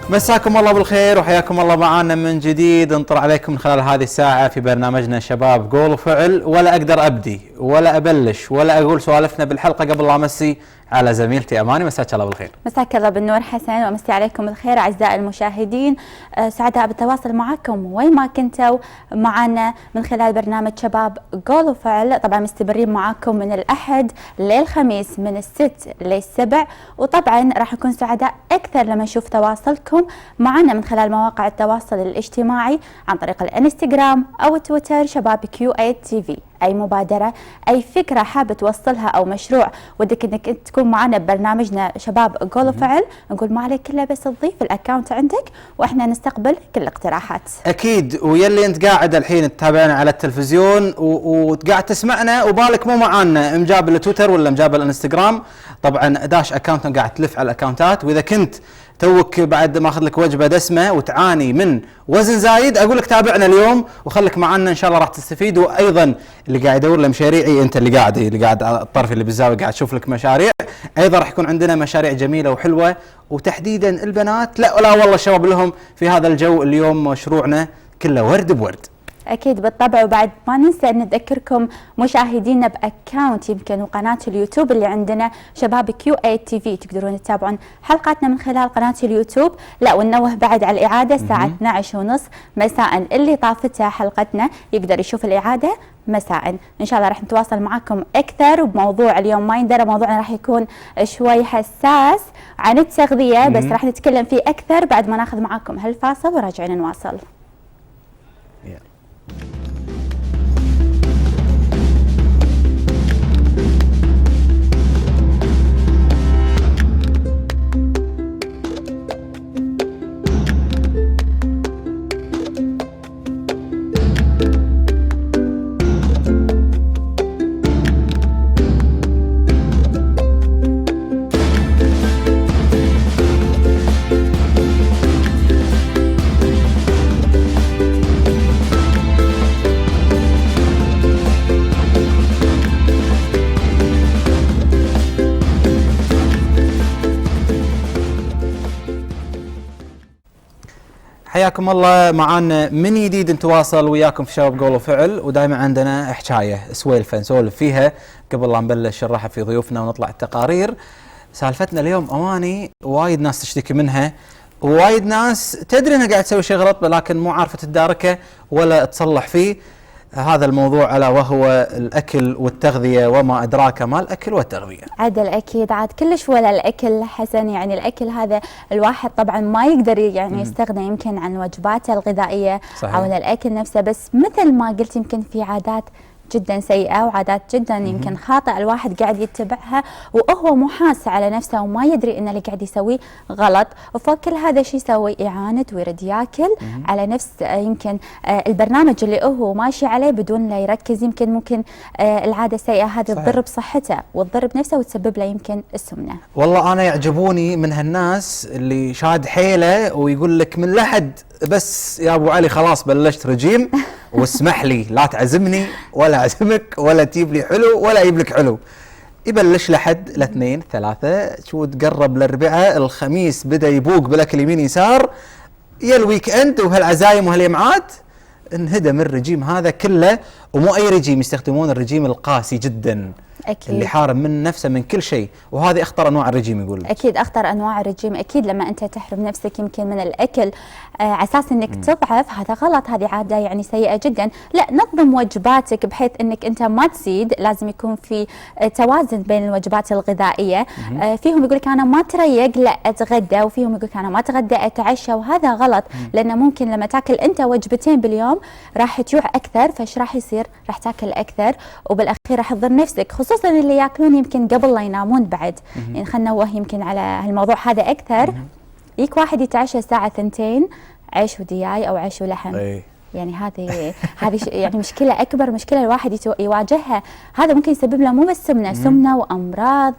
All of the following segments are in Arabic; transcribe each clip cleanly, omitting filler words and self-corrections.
مساكم الله بالخير وحياكم الله معانا من جديد. نطلع عليكم من خلال هذه الساعة في برنامجنا شباب قول وفعل. ولا أقدر أبدي ولا أبلش ولا أقول سوالفنا بالحلقة قبل لا أمسي على زميلتي أماني. مساك الله بالخير. مساك الله بالنور حسن، ومسي عليكم بالخير أعزائي المشاهدين. سعداء بالتواصل معكم وين ما كنتوا معنا من خلال برنامج شباب قول وفعل. طبعا مستمرين معاكم من الأحد للخميس من 6 ل7، وطبعا راح نكون سعداء أكثر لما نشوف تواصلكم معنا من خلال مواقع التواصل الاجتماعي عن طريق الانستغرام أو تويتر شباب Q8 TV. أي مبادرة، أي فكرة حابة توصلها أو مشروع ودك إنك تكون معنا ببرنامجنا شباب قول وفعل، نقول ما عليك إلا بس تضيف الأكاونت عندك وإحنا نستقبل كل الاقتراحات. أكيد. ويلي أنت قاعد الحين تتابعنا على التلفزيون وقاعد تسمعنا وبالك مو معانا مجاب التويتر ولا مجاب الانستغرام، طبعا داش أكاونتنا قاعد تلف على الأكاونتات. وإذا كنت توك بعد ما اخذ لك وجبه دسمه وتعاني من وزن زايد، اقول لك تابعنا اليوم وخليك معنا ان شاء الله راح تستفيد. وايضا اللي قاعد يدور له مشاريعي، انت اللي قاعد على الطرف اللي بالزاويه قاعد تشوف لك مشاريع، ايضا راح يكون عندنا مشاريع جميله وحلوه. وتحديدا البنات، لا والله الشباب لهم في هذا الجو. اليوم مشروعنا كله ورد بورد. أكيد بالطبع. وبعد ما ننسى أن نذكركم مشاهدينا بأكاونت يمكن وقناة اليوتيوب اللي عندنا شباب Q8 TV، تقدرون تتابعون حلقاتنا من خلال قناة اليوتيوب. لا وننوه بعد على الإعادة الساعة 12:30 مساء، اللي طافتها حلقتنا يقدر يشوف الإعادة مساء. إن شاء الله راح نتواصل معكم أكثر بموضوع اليوم. ما يندرى موضوعنا راح يكون شوي حساس عن التغذية، بس راح نتكلم فيه أكثر بعد ما ناخذ معكم هالفاصل وراجعين نواصل. حياكم الله معانا من جديد. نتواصل وياكم في شباب قول وفعل، ودائما عندنا حكايه سوالفه نسولف فيها قبل لا نبلش نرحب في ضيوفنا ونطلع التقارير. سالفتنا اليوم اماني وايد ناس تشتكي منها، ووايد ناس تدري انها قاعد تسوي شيء غلط لكن مو عارفه تداركه ولا تصلح فيه. هذا الموضوع الا وهو الاكل والتغذيه، وما ادراك ما الاكل والتغذيه. عدل اكيد عاد كلش ولا الاكل حسن. يعني الاكل هذا الواحد طبعا ما يقدر يعني يستغنى يمكن عن وجباته الغذائيه صحيح. او الاكل نفسه، بس مثل ما قلت يمكن في عادات جدا سيئة وعادات جدا يمكن خاطئة الواحد قاعد يتبعها وهو مو حاس على نفسه وما يدري ان اللي قاعد يسويه غلط. وفكل هذا شيء يسوي إعانة ويرد ياكل على نفس يمكن البرنامج اللي هو ماشي عليه بدون لا يركز. يمكن ممكن العادة السيئة هذه تضر بصحته وتضر بنفسه وتسبب له يمكن السمنة. والله انا يعجبوني من هالناس اللي شاد حيله ويقول لك من لحد بس يا ابو علي خلاص بلشت رجيم واسمح لي لا تعزمني ولا اعزمك ولا تجيب لي حلو ولا اجيب لك حلو. يبلش لحد الاثنين ثلاثة، شو تقرب للاربعاء الخميس بدا يبوق بالاكل يمين يسار، يا الويك اند وهالعزايم وهاليمعات انهدم الرجيم هذا كله. ومو اي رجيم، يستخدمون الرجيم القاسي جدا أكيد. اللي حارم من نفسه من كل شيء، وهذه اخطر انواع الرجيم يقول. اكيد اخطر انواع الرجيم. اكيد لما انت تحرم نفسك يمكن من الاكل على اساس انك تضعف، هذا غلط، هذه عاده يعني سيئه جدا. لا، نظم وجباتك بحيث انك انت ما تزيد. لازم يكون في توازن بين الوجبات الغذائيه. فيهم يقول لك انا ما اتريق لا اتغدى، وفيهم يقول لك انا ما اتغدى اتعشى، وهذا غلط. لانه ممكن لما تاكل انت وجبتين باليوم راح تجوع اكثر، فايش راح يصير؟ راح تاكل اكثر وبالاخير راح تضر نفسك، خصوصا اللي ياكلون يمكن قبل لا ينامون بعد. يعني خلينا نوه يمكن على هالموضوع هذا اكثر. يجيك واحد يتعشى الساعه 2 عيش ودياي او عيش ولحم. يعني هذه يعني مشكله اكبر، مشكله الواحد يواجهها. هذا ممكن يسبب له مو بس سمنه وامراض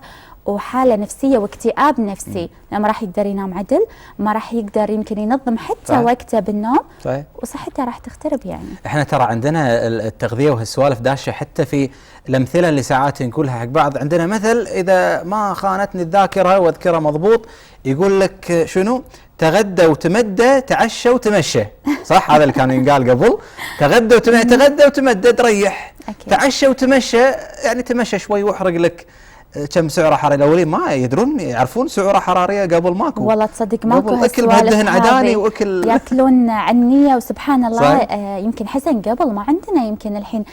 وحاله نفسيه واكتئاب نفسي، لما راح يقدر ينام عدل، ما راح يقدر يمكن ينظم حتى صحيح. وقته بالنوم، صحيح. وصحته راح تخترب. يعني احنا ترى عندنا التغذيه وهالسوالف داشه حتى في الامثله اللي ساعات نقولها حق بعض. عندنا مثل اذا ما خانتني الذاكره واذكره مضبوط، يقول لك شنو؟ تغدى وتمدى، تعشى وتمشى. صح؟ هذا اللي كان ينقال قبل. تغدى وتمدى تريح. أكيد. تعشى وتمشى يعني تمشى شوي واحرق لك كم سعره حراريه. الاولين ما يدرون يعرفون سعره حراريه قبل ماكو. والله تصدق ماكو قبل اكل بهدهن عداني واكل ياكلون عنيه، وسبحان الله صحيح. يمكن حسن قبل ما عندنا، يمكن الحين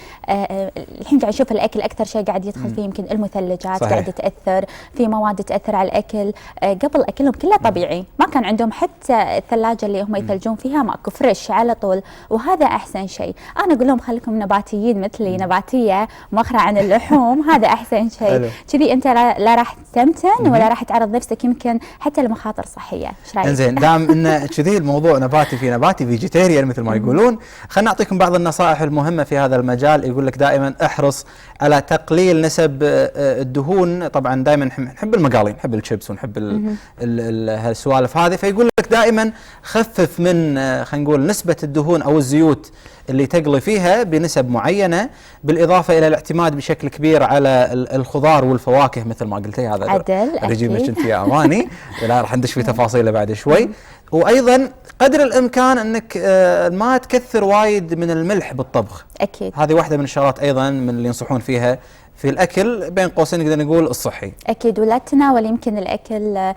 قاعد نشوف الاكل اكثر شيء قاعد يدخل فيه يمكن المثلجات. صحيح. قاعده تاثر في مواد تاثر على الاكل. قبل اكلهم كله طبيعي، ما كان عندهم حتى الثلاجه اللي هم يثلجون فيها، ماكو، فريش على طول، وهذا احسن شيء. انا اقول لهم خليكم نباتيين مثلي، نباتيه مؤخره عن اللحوم، هذا احسن شيء. كذي انت لا راح تستمتن ولا راح تعرض نفسك يمكن حتى لمخاطر صحيه. ايش رايك؟ انزين، دام ان كذي الموضوع نباتي في نباتي، فيجيتيريان مثل ما يقولون، خلينا نعطيكم بعض النصائح المهمه في هذا المجال. يقول لك دائما احرص على تقليل نسب الدهون. طبعا دائما نحب المقالي، نحب الشيبس، ونحب هالسوالف هذه. فيقول لك دائما خفف من خلينا نقول نسبه الدهون او الزيوت اللي تقلي فيها بنسب معينه، بالاضافه الى الاعتماد بشكل كبير على الخضار والفواكه مثل ما قلتي. هذا عدل الرجيم اللي كنت يا اماني، لا راح ندش في تفاصيله بعد شوي. وايضا قدر الامكان انك ما تكثر وايد من الملح بالطبخ. اكيد هذه واحده من الشغلات ايضا من اللي ينصحون فيها في الاكل، بين قوسين نقدر نقول الصحي. اكيد، ولا تتناول يمكن الاكل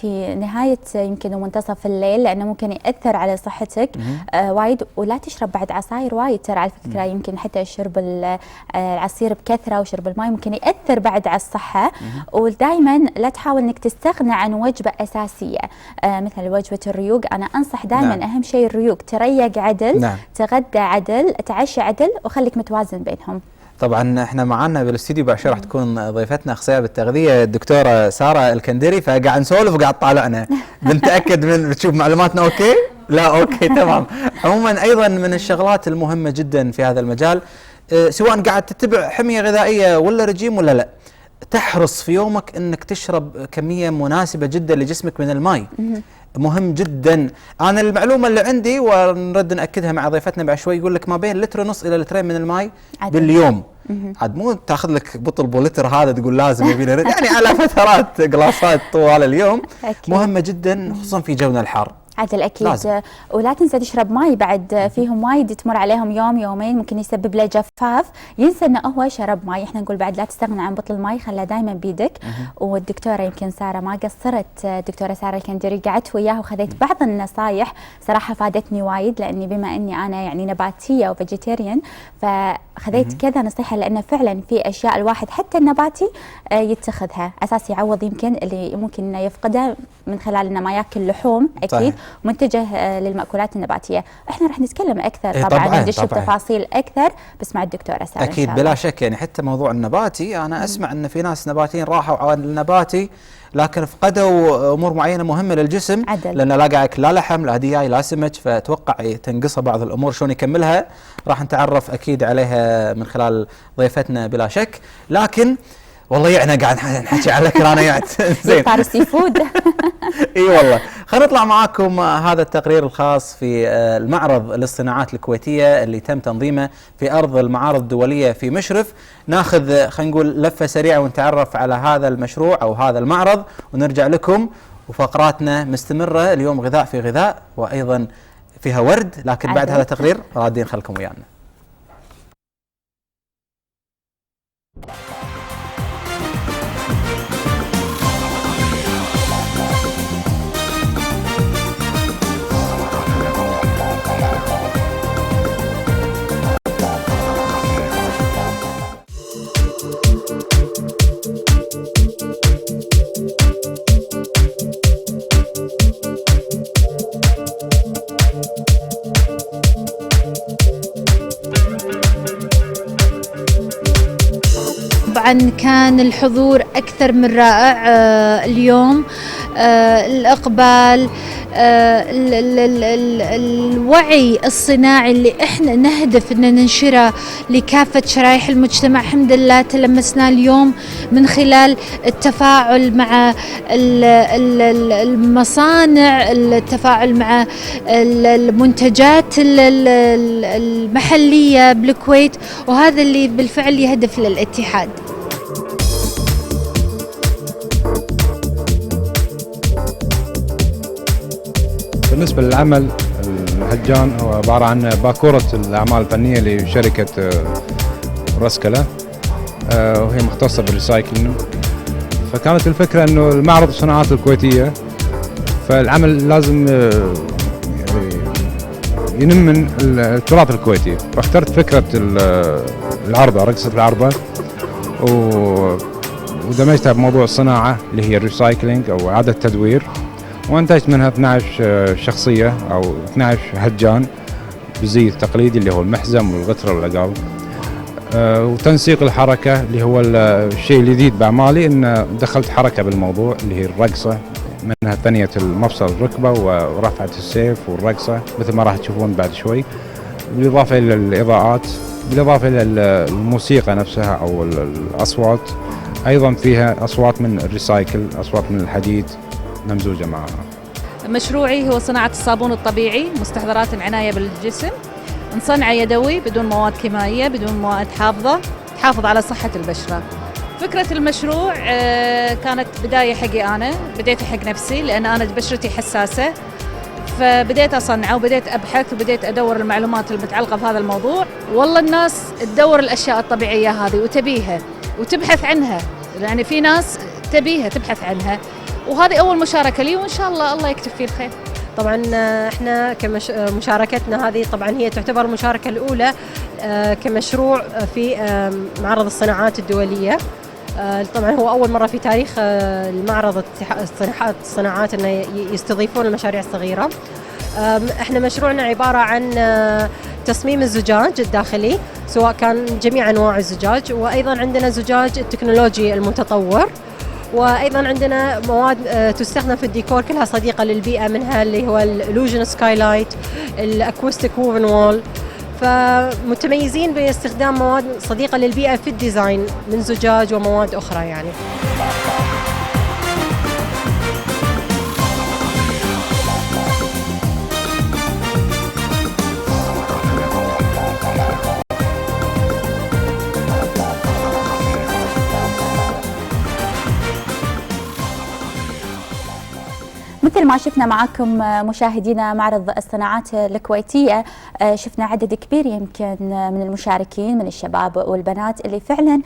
في نهايه يمكن ومنتصف الليل، لانه ممكن ياثر على صحتك وايد. ولا تشرب بعد عصاير وايد، ترى على فكره يمكن حتى شرب العصير بكثره وشرب الماء ممكن ياثر بعد على الصحه. ودائما لا تحاول انك تستغنى عن وجبه اساسيه مثل وجبه الريوق. انا انصح دائما اهم شيء الريوق، تريق عدل، تغدى عدل، تعشى عدل، وخليك متوازن بينهم. طبعا احنا معنا بالاستديو بعد شوي راح تكون ضيفتنا اخصائيه بالتغذيه الدكتوره ساره الكندري، فقاعد نسولف وقاعد تطالعنا بنتاكد من بتشوف معلوماتنا اوكي؟ لا اوكي تمام. عموما ايضا من الشغلات المهمه جدا في هذا المجال، سواء قاعد تتبع حميه غذائيه ولا رجيم ولا لا، تحرص في يومك انك تشرب كميه مناسبه جدا لجسمك من الماء. مهم جدا. انا المعلومه اللي عندي ونرد ناكدها مع ضيفتنا بعد شوي، يقول لك ما بين لتر ونص الى لترين من الماء باليوم. عاد مو تاخذ لك بطل بولتر هذا تقول لازم يبينا يعني على فترات قلاصات طوال اليوم. أكيد. مهمه جدا خصوصا في جونا الحار. عدل اكيد لازم. ولا تنسى تشرب ماي بعد، فيهم وايد تمر عليهم يوم يومين ممكن يسبب له جفاف، ينسى انه هو شرب ماي. احنا نقول بعد لا تستغنى عن بطل الماي، خلها دائما بيدك. والدكتوره يمكن ساره ما قصرت، الدكتوره ساره الكندري قعدت وياها وخذيت بعض النصائح صراحه فادتني وايد، لاني بما اني انا يعني نباتيه وفيجيتيريان فخذيت كذا نصيحه، لانه فعلا في اشياء الواحد حتى النباتي يتخذها اساس يعوض يمكن اللي ممكن يفقده من خلال انه ما ياكل لحوم. اكيد صحيح. متجه للمأكولات النباتيه. احنا راح نتكلم اكثر طبعا ندش بتفاصيل اكثر بس مع الدكتوره ساره. اكيد بلا شك. يعني حتى موضوع النباتي انا اسمع ان في ناس نباتيين راحوا على النباتي لكن فقدوا امور معينه مهمه للجسم، لان لا قاعد لا لحم لا دياي لا سمك، فتوقع تنقصها بعض الامور. شلون يكملها راح نتعرف اكيد عليها من خلال ضيفتنا بلا شك. لكن والله يعني قاعد نحكي على كرانيات زين طار السي فود. اي والله. خلينا نطلع معاكم هذا التقرير الخاص في المعرض للصناعات الكويتيه اللي تم تنظيمه في ارض المعارض الدوليه في مشرف. ناخذ خلينا نقول لفه سريعه ونتعرف على هذا المشروع او هذا المعرض ونرجع لكم. وفقراتنا مستمره اليوم، غذاء في غذاء وايضا فيها ورد، لكن بعد هذا التقرير رادين خلكم ويانا. طبعا كان الحضور أكثر من رائع اليوم. الإقبال الوعي الصناعي اللي احنا نهدف ان ننشره لكافة شرائح المجتمع الحمد لله تلمسنا اليوم من خلال التفاعل مع المصانع، التفاعل مع المنتجات المحلية بالكويت، وهذا اللي بالفعل يهدف للاتحاد. بالنسبة للعمل الهجان هو عبارة عن باكورة الأعمال الفنية لشركة رسكلة، وهي مختصة بالريسايكلينج. فكانت الفكرة إنه المعرض الصناعات الكويتية، فالعمل لازم ينمن التراث الكويتي، فاخترت فكرة العرضة، رقصة العرضة، ودمجتها بموضوع الصناعة اللي هي الريسايكلينج أو إعادة التدوير، وانتجت منها 12 شخصية أو 12 هجان بالزي التقليدي اللي هو المحزم والغترة والعقال. وتنسيق الحركة اللي هو الشيء الجديد بأعمالي، إن دخلت حركة بالموضوع اللي هي الرقصة، منها ثنية المفصل الركبة ورفعة السيف والرقصة مثل ما راح تشوفون بعد شوي، بالإضافة إلى الإضاءات، بالإضافة إلى الموسيقى نفسها أو الأصوات. أيضا فيها أصوات من الريسايكل، أصوات من الحديد ممزوجة معها. مشروعي هو صناعة الصابون الطبيعي، مستحضرات العناية بالجسم، نصنعه يدوي بدون مواد كيميائية، بدون مواد حافظة، تحافظ على صحة البشرة. فكرة المشروع كانت بداية حقي أنا، بديت حق نفسي لأن أنا بشرتي حساسة، فبديت أصنعه وبديت أبحث وبديت أدور المعلومات المتعلقة بهذا الموضوع. والله الناس تدور الأشياء الطبيعية هذه وتبيها وتبحث عنها، يعني في ناس تبيها تبحث عنها، وهذه أول مشاركة لي، وإن شاء الله يكتب فيه الخير. طبعا احنا مشاركتنا هذه طبعا هي تعتبر المشاركة الأولى كمشروع في معرض الصناعات الدولية. طبعا هو أول مرة في تاريخ المعرض الصناعات أنه يستضيفون المشاريع الصغيرة. احنا مشروعنا عبارة عن تصميم الزجاج الداخلي، سواء كان جميع أنواع الزجاج، وأيضا عندنا زجاج التكنولوجي المتطور، وايضا عندنا مواد تستخدم في الديكور كلها صديقه للبيئه، منها اللي هو الالوجن سكايلايت، الاكوستيك ووفن وول. فمتميزين باستخدام مواد صديقه للبيئه في الديزاين من زجاج ومواد اخرى يعني. مثل ما شفنا معكم مشاهدينا معرض الصناعات الكويتية، شفنا عدد كبير يمكن من المشاركين من الشباب والبنات اللي فعلا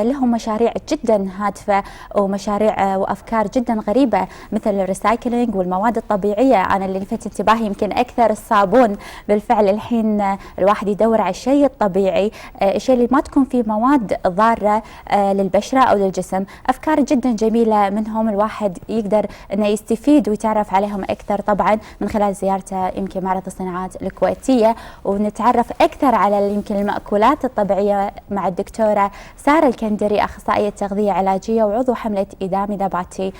لهم مشاريع جدا هادفة ومشاريع وأفكار جدا غريبة، مثل الريسايكلينج والمواد الطبيعية. أنا اللي لفت انتباهي يمكن أكثر الصابون، بالفعل الحين الواحد يدور على الشيء الطبيعي، الشيء اللي ما تكون فيه مواد ضارة للبشرة أو للجسم. أفكار جدا جميلة منهم، الواحد يقدر أنه يستفيد ويتعرف عليهم أكثر طبعا من خلال زيارته يمكن معرض الصناعات الكويتية، ونتعرف أكثر على يمكن المأكولات الطبيعية مع الدكتورة سارة الكندري، أخصائية تغذية علاجية وعضو حملة إدامي نباتي.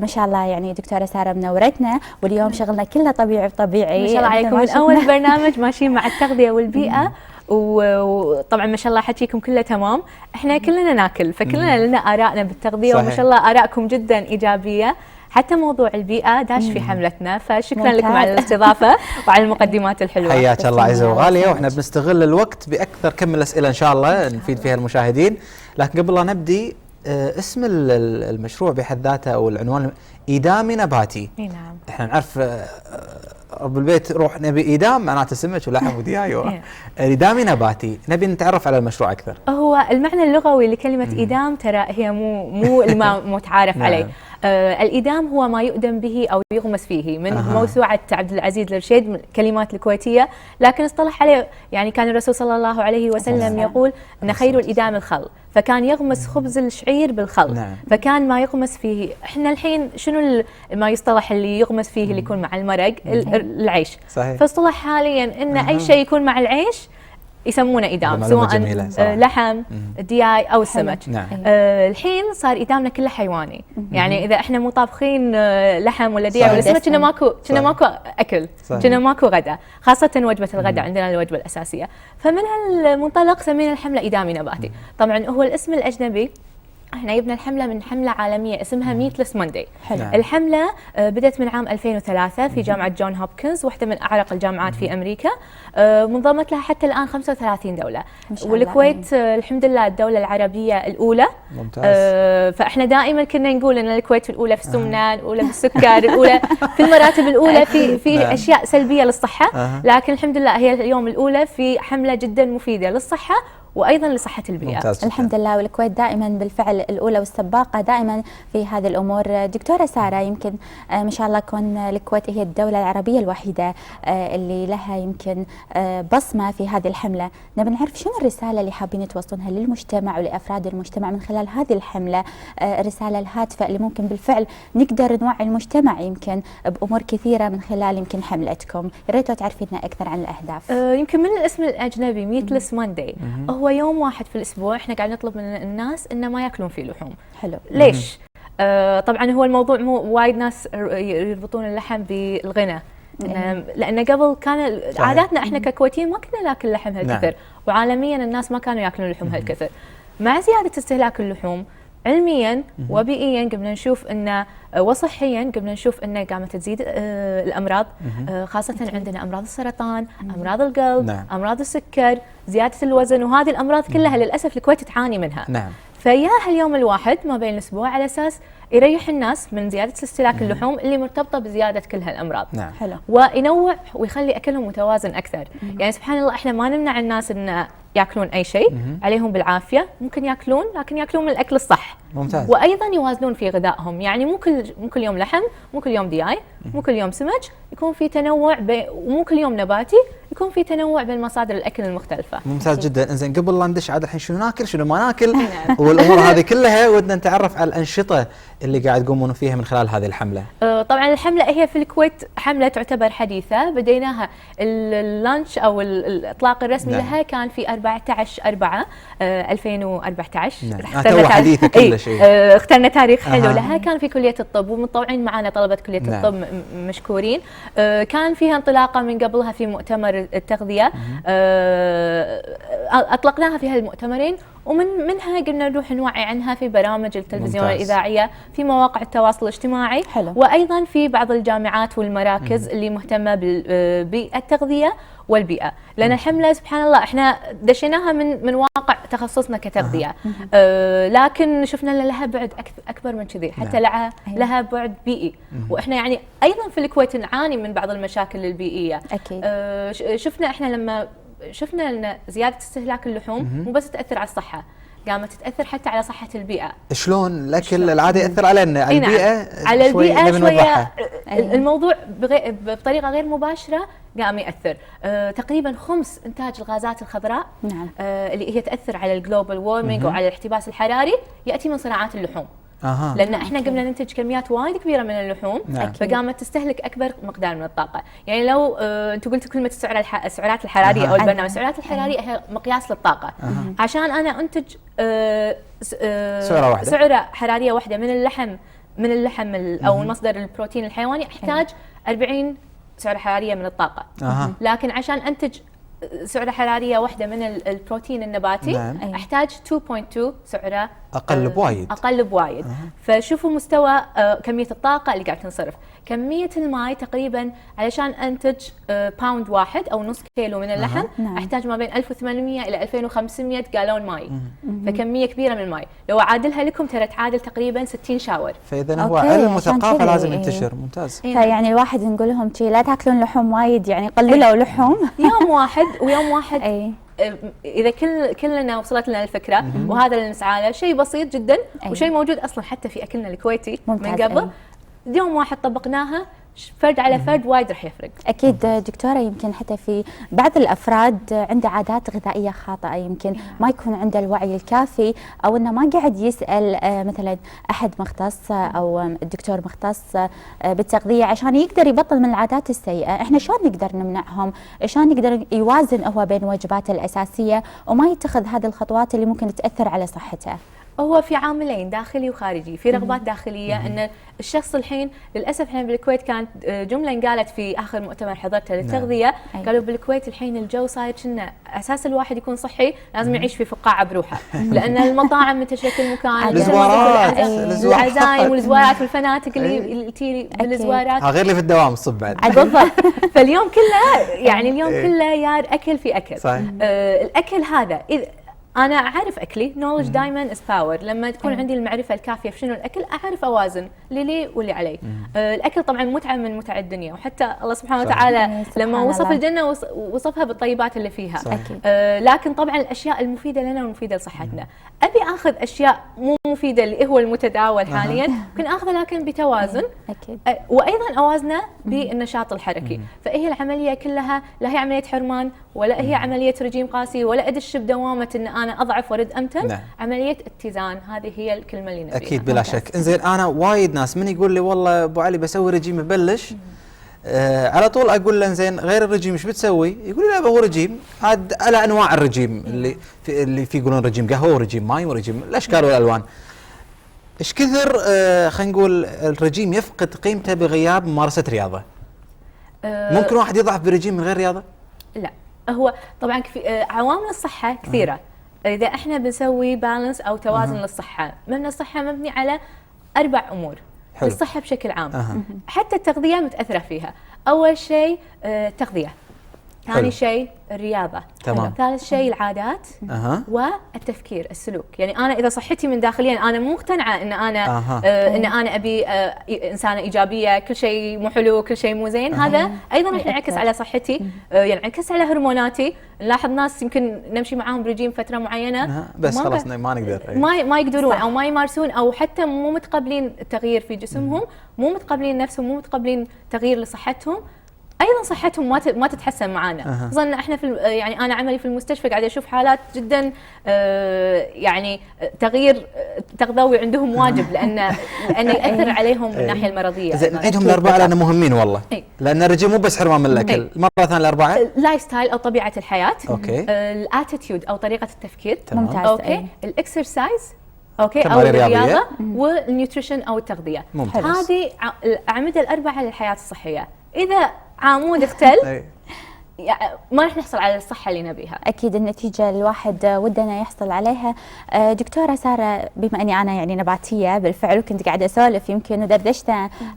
ما شاء الله يعني دكتورة سارة منورتنا، واليوم شغلنا كله طبيعي بطبيعي. ما شاء الله عليكم، من أول برنامج ماشيين مع التغذية والبيئة، وطبعا ما شاء الله حكيكم كله تمام. احنا كلنا ناكل، فكلنا لنا آرائنا بالتغذية، وما شاء الله آرائكم جدا إيجابية. حتى موضوع البيئة داش في حملتنا، فشكرا لكم على الاستضافة وعلى المقدمات الحلوة. حياك الله عزة وغالية، واحنا بنستغل الوقت بأكثر كم من الأسئلة إن شاء الله نفيد فيها المشاهدين. لكن قبل لا نبدي، اسم المشروع بحد ذاته أو العنوان إدامي نباتي. نعم. احنا نعرف رب البيت روح نبي إيدام معناته سمك ولحم ودياي. إدامي نباتي، نبي نتعرف على المشروع أكثر. هو المعنى اللغوي لكلمة إيدام ترى هي مو متعارف عليه. الإدام هو ما يؤدم به أو يغمس فيه، من موسوعة عبد العزيز الرشيد من الكلمات الكويتية، لكن اصطلح عليه يعني كان الرسول صلى الله عليه وسلم يقول أن خير الإدام الخل، فكان يغمس خبز الشعير بالخل. فكان ما يغمس فيه. احنا الحين شنو ما يصطلح اللي يغمس فيه اللي يكون مع المرق؟ العيش. صحيح. فاصطلح حاليا ان اي شيء يكون مع العيش يسمونه إدام، معلومة سواء جميلة صراحة. لحم دياي أو السمك. نعم. الحين صار إدامنا كله حيواني، يعني إذا إحنا مو طابخين لحم ولا دياي صحيح. ولا سمك كنا صحيح. ماكو أكل، صحيح. كنا ماكو غدا، خاصة وجبة الغداء عندنا الوجبة الأساسية. فمن هالمنطلق سمينا الحملة إدامي نباتي. طبعا هو الاسم الأجنبي احنا جبنا الحمله من حمله عالميه اسمها ميتلس ماندي. نعم. الحمله بدات من عام 2003 في جامعه جون هوبكنز، واحده من اعرق الجامعات في امريكا. منضمت لها حتى الان 35 دوله، والكويت الحمد لله الدوله العربيه الاولى. ممتاز. فاحنا دائما كنا نقول ان الكويت الاولى في السمنه، الاولى في السكر، الاولى في المراتب الاولى في نعم. اشياء سلبيه للصحه، لكن الحمد لله هي اليوم الاولى في حمله جدا مفيده للصحه وايضا لصحه البيئه. ممتاز جداً. الحمد لله، والكويت دائما بالفعل الاولى والسباقه دائما في هذه الامور. دكتوره ساره، يمكن ما شاء الله كون الكويت هي الدوله العربيه الوحيده اللي لها يمكن بصمه في هذه الحمله، نبي نعرف شنو الرساله اللي حابين توصلونها للمجتمع ولافراد المجتمع من خلال هذه الحمله، الرساله الهادفه اللي ممكن بالفعل نقدر نوعي المجتمع يمكن بامور كثيره من خلال يمكن حملتكم. يا ريت لو تعرفينا اكثر عن الاهداف. يمكن من الاسم الاجنبي ميتلس ماندي، هو يوم واحد في الاسبوع احنا قاعد نطلب من الناس انه ما ياكلون فيه لحوم. حلو. ليش؟ طبعا هو الموضوع مو وايد ناس يربطون اللحم بالغنى، لان قبل كان عاداتنا احنا ككويتيين ما كنا ناكل لحم هالكثر. نعم. وعالميا الناس ما كانوا ياكلون لحوم هالكثر. مع زياده استهلاك اللحوم علميا وبيئيا قمنا نشوف انه وصحيا قمنا نشوف انه قامت تزيد الامراض، خاصه عندنا امراض السرطان، امراض القلب، نعم. امراض السكر، زياده الوزن، وهذه الامراض كلها للاسف الكويت تعاني منها. نعم. فيا اليوم الواحد ما بين الاسبوع على اساس يريح الناس من زياده استهلاك اللحوم اللي مرتبطه بزياده كل هالامراض. نعم. حلو. وينوع ويخلي اكلهم متوازن اكثر. يعني سبحان الله احنا ما نمنع الناس ان ياكلون اي شيء، عليهم بالعافيه، ممكن ياكلون لكن ياكلون من الاكل الصح. ممتاز. وايضا يوازنون في غذائهم، يعني مو كل يوم لحم، مو كل يوم دياي، مو كل يوم سمك، يكون في تنوع ومو كل يوم نباتي، يكون في تنوع بين مصادر الاكل المختلفه. ممتاز جدا. انزين قبل لا ندش عاد الحين شنو ناكل شنو ما ناكل والامور هذه كلها، ودنا نتعرف على الانشطه اللي قاعد تقومون فيها من خلال هذه الحمله. طبعا الحمله هي في الكويت حمله تعتبر حديثه، بديناها اللانش او الاطلاق الرسمي نعم. لها كان في 14/4/2014. نعم. تو حديثه كل شيء. اخترنا تاريخ حلو لها، كان في كليه الطب ومتطوعين معنا طلبه كليه نعم. الطب مشكورين. كان فيها انطلاقه من قبلها في مؤتمر التغذيه، اطلقناها في هالمؤتمرين، ومنها قلنا نروح نوعي عنها في برامج التلفزيون الإذاعية، في مواقع التواصل الاجتماعي. حلو. وأيضا في بعض الجامعات والمراكز اللي مهتمة بالتغذية والبيئة، لأن الحملة سبحان الله احنا دشيناها من واقع تخصصنا كتغذية، لكن شفنا لها بعد أكبر من كذي، حتى لها بعد بيئي. وإحنا يعني أيضا في الكويت نعاني من بعض المشاكل البيئية. أكيد. شفنا احنا لما شفنا ان زياده استهلاك اللحوم مو بس تاثر على الصحه، قامت تاثر حتى على صحه البيئه. شلون الاكل العادي ياثر علينا؟ البيئه على البيئه شويه أيه. الموضوع بطريقه غير مباشره قام ياثر. تقريبا خمس انتاج الغازات الخضراء، نعم. اللي هي تاثر على الجلوبال وورمينج وعلى الاحتباس الحراري، ياتي من صناعات اللحوم. لان احنا قمنا ننتج كميات وايد كبيره من اللحوم، نعم. فقامت تستهلك اكبر مقدار من الطاقه. يعني لو انتم قلتوا كلمه السعرات الحراريه او البرنامج، السعرات الحراريه هي مقياس للطاقه. عشان انا انتج سعره حراريه واحده من اللحم او مصدر البروتين الحيواني، احتاج 40 سعره حراريه من الطاقه. لكن عشان انتج سعره حراريه واحده من البروتين النباتي، نعم. احتاج 2.2 سعره اقل بوايد. اقل بوايد. فشوفوا مستوى كميه الطاقه اللي قاعد تنصرف. كميه الماء تقريبا علشان انتج باوند واحد او نص كيلو من اللحم، احتاج ما بين 1800 الى 2500 جالون ماء. فكميه كبيره من الماء، لو اعادلها لكم ترى تعادل تقريبا 60 شاور. فاذا هو علم وثقافه لازم ينتشر. ممتاز. فيعني الواحد نقول لهم لا تاكلون لحوم وايد، يعني قللوا لحوم. يوم واحد ويوم واحد. إذا كلنا وصلت لنا الفكرة، وهذا اللي نسعى له، شيء بسيط جدا وشيء موجود أصلا حتى في أكلنا الكويتي من قبل. يوم واحد طبقناها، فرد على فرد وايد راح يفرق. أكيد دكتورة، يمكن حتى في بعض الأفراد عنده عادات غذائية خاطئة، يمكن ما يكون عنده الوعي الكافي، أو أنه ما قاعد يسأل مثلا أحد مختص أو الدكتور مختص بالتغذية عشان يقدر يبطل من العادات السيئة. إحنا شلون نقدر نمنعهم؟ شلون يقدر يوازن هو بين وجباته الأساسية وما يتخذ هذه الخطوات اللي ممكن تأثر على صحته؟ هو في عاملين داخلي وخارجي، في رغبات داخليه ان الشخص الحين للاسف احنا بالكويت كانت جمله انقالت في اخر مؤتمر حضرته للتغذيه، قالوا بالكويت الحين الجو صاير كنا اساس الواحد يكون صحي لازم يعيش في فقاعه بروحه، لان المطاعم متشكل كل مكان، العزايم والزوارات والفنادق اللي تجي بالزوارات، غير اللي في الدوام الصبح بعد. بالضبط. فاليوم كله يعني اليوم كله يا اكل في اكل. صحيح. الاكل هذا اذا أنا أعرف أكلي، knowledge دائما is power. لما تكون عندي المعرفة الكافية في شنو الأكل أعرف أوازن لي واللي علي. الأكل طبعا متعة من متع الدنيا، وحتى الله سبحانه وتعالى لما وصف الجنة وصفها بالطيبات اللي فيها. لكن طبعا الأشياء المفيدة لنا والمفيدة لصحتنا. أبي أخذ أشياء مو مفيدة اللي هو المتداول حاليا، ممكن أخذه لكن بتوازن. أكيد. وأيضا أوازنه بالنشاط الحركي. فهي العملية كلها لا هي عملية حرمان ولا هي عملية رجيم قاسي ولا أدش بدوامة إن أنا أضعف وأرد أمتن. نعم. عملية اتزان، هذه هي الكلمة اللي نبيها. اكيد بلا شك. انزين انا وايد ناس من يقول لي والله ابو علي بسوي رجيم ببلش، على طول اقول له انزين غير الرجيم ايش بتسوي؟ يقول لي لا هو رجيم عاد على انواع الرجيم اللي في يقولون رجيم قهوه ورجيم ماي ورجيم الاشكال والالوان. ايش كثر خلينا نقول الرجيم يفقد قيمته بغياب ممارسه رياضه؟ ممكن واحد يضعف برجيم من غير رياضه؟ لا، هو طبعا عوامل الصحة كثيرة. إذا احنا بنسوي بالانس أو توازن للصحة، مبنى الصحة مبني على 4 أمور. حلو. الصحة بشكل عام. حتى التغذية متأثرة فيها. أول شيء تغذية، ثاني شيء الرياضة، تمام. ثالث شيء العادات، والتفكير السلوك. يعني أنا إذا صحتي من داخليا أنا مو مقتنعة إن أنا إن أنا أبي إنسانة إيجابية، كل شيء مو حلو كل شيء مو زين، هذا أيضا راح ينعكس على صحتي، ينعكس على هرموناتي. نلاحظ ناس يمكن نمشي معاهم برجيم فترة معينة بس خلاص ما نقدر، ما يقدرون أو ما يمارسون، أو حتى مو متقبلين التغيير في جسمهم، مو متقبلين نفسهم، مو متقبلين تغيير لصحتهم. ايضا صحتهم ما تتحسن معانا. خصوصا احنا في يعني انا عملي في المستشفى قاعده اشوف حالات جدا يعني تغيير تغذوي عندهم واجب، لانه ياثر عليهم من الناحيه المرضيه. زين نعيدهم الاربعه لانه مهمين والله. لان الرجيم مو بس حرمان من الاكل. مره ثانيه الاربعه: اللايف ستايل او طبيعه الحياه، اوكي، الاتيتيود او طريقه التفكير، ممتاز، اوكي، الاكسرسايز، اوكي، او تمارين الرياضه، رياضية. والنيوتريشن او التغذيه. ممتاز. هذه الاعمده الاربعه للحياه الصحيه. اذا عمود اختل ما راح نحصل على الصحة اللي نبيها. أكيد النتيجة الواحد ودنا يحصل عليها. دكتورة سارة، بما أني أنا يعني نباتية بالفعل وكنت قاعدة أسولف يمكن ودردشت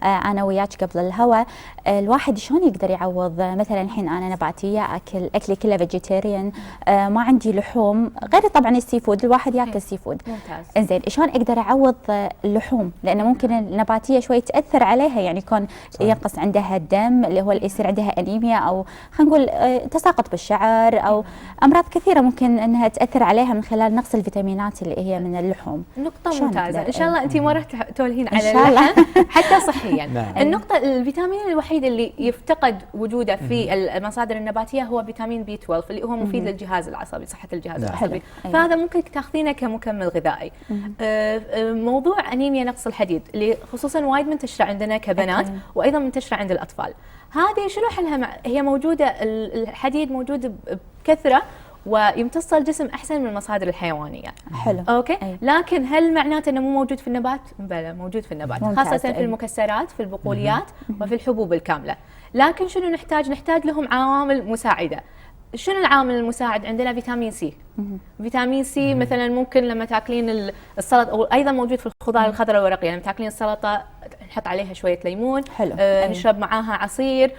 أنا وياك قبل الهواء، الواحد شلون يقدر يعوض؟ مثلا الحين أنا نباتية، أكلي كله فيجيتيريان، ما عندي لحوم غير طبعا السي فود، الواحد ياكل سي فود. ممتاز. إنزين شلون أقدر أعوض اللحوم؟ لأنه ممكن النباتية شوي تأثر عليها، يعني يكون ينقص عندها الدم اللي هو يصير عندها أنيميا، أو خلينا نقول تساقط بالشعر، او امراض كثيره ممكن انها تاثر عليها من خلال نقص الفيتامينات اللي هي من اللحوم. نقطه ممتازه، ان شاء الله انت ما راح تولهين على اللحم حتى صحيا. النقطه الفيتامين الوحيد اللي يفتقد وجوده في المصادر النباتيه هو فيتامين بي 12 اللي هو مفيد للجهاز العصبي، صحه الجهاز العصبي. فهذا ممكن تاخذينه كمكمل غذائي. موضوع انيميا نقص الحديد اللي خصوصا وايد منتشره عندنا كبنات وايضا منتشره عند الاطفال، هذه شنو حلها؟ هي موجوده، الحديد موجود بكثره ويمتص الجسم احسن من المصادر الحيوانيه. حلو. اوكي. لكن هل معناته انه مو موجود في النبات؟ بلى موجود في النبات، خاصه في المكسرات، في البقوليات، وفي الحبوب الكامله. لكن شنو نحتاج لهم عوامل مساعده. شنو العامل المساعد عندنا؟ فيتامين سي. فيتامين سي مثلا ممكن لما تاكلين السلطه، او ايضا موجود في الخضار الخضراء الورقيه، لما تاكلين السلطه نحط عليها شويه ليمون، حلو. نشرب معاها عصير.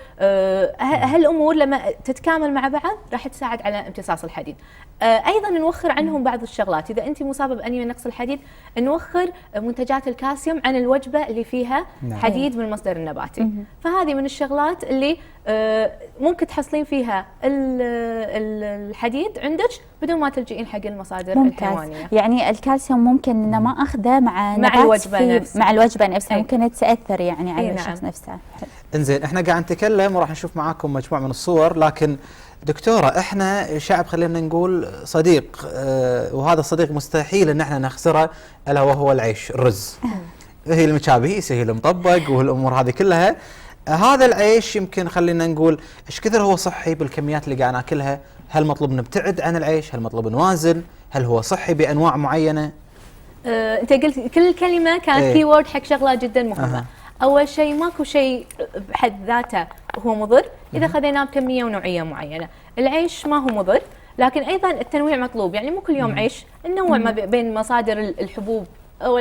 هالامور لما تتكامل مع بعض راح تساعد على امتصاص الحديد. ايضا نوخر عنهم بعض الشغلات. اذا انت مصابه بانيميا نقص الحديد، نوخر منتجات الكالسيوم عن الوجبه اللي فيها حديد من المصدر النباتي. فهذه من الشغلات اللي ممكن تحصلين فيها الحديد عندك بدون ما تلجئين حق المصادر الحيوانيه. يعني الكالسيوم ممكن انه ما اخذه مع الوجبه نفسها، مع الوجبه نفسها ممكن تاثر يعني على الشخص نفسه. انزين احنا قاعد نتكلم وراح نشوف معاكم مجموعه من الصور، لكن دكتوره احنا شعب خلينا نقول صديق، وهذا الصديق مستحيل ان احنا نخسره، الا وهو العيش الرز. هي المشابيس، هي المطبق والامور هذه كلها. هذا العيش يمكن خلينا نقول ايش كثر هو صحي بالكميات اللي قاعد ناكلها؟ هل مطلوب نبتعد عن العيش؟ هل مطلوب نوازن؟ هل هو صحي بانواع معينه؟ انت قلت كل كلمه كانت إيه. كي وورد حق شغله جدا مهمه. اول شيء ماكو شيء بحد ذاته هو مضر اذا خذيناه بكميه ونوعيه معينه. العيش ما هو مضر، لكن ايضا التنويع مطلوب، يعني مو كل يوم عيش، ننوع ما بين مصادر الحبوب او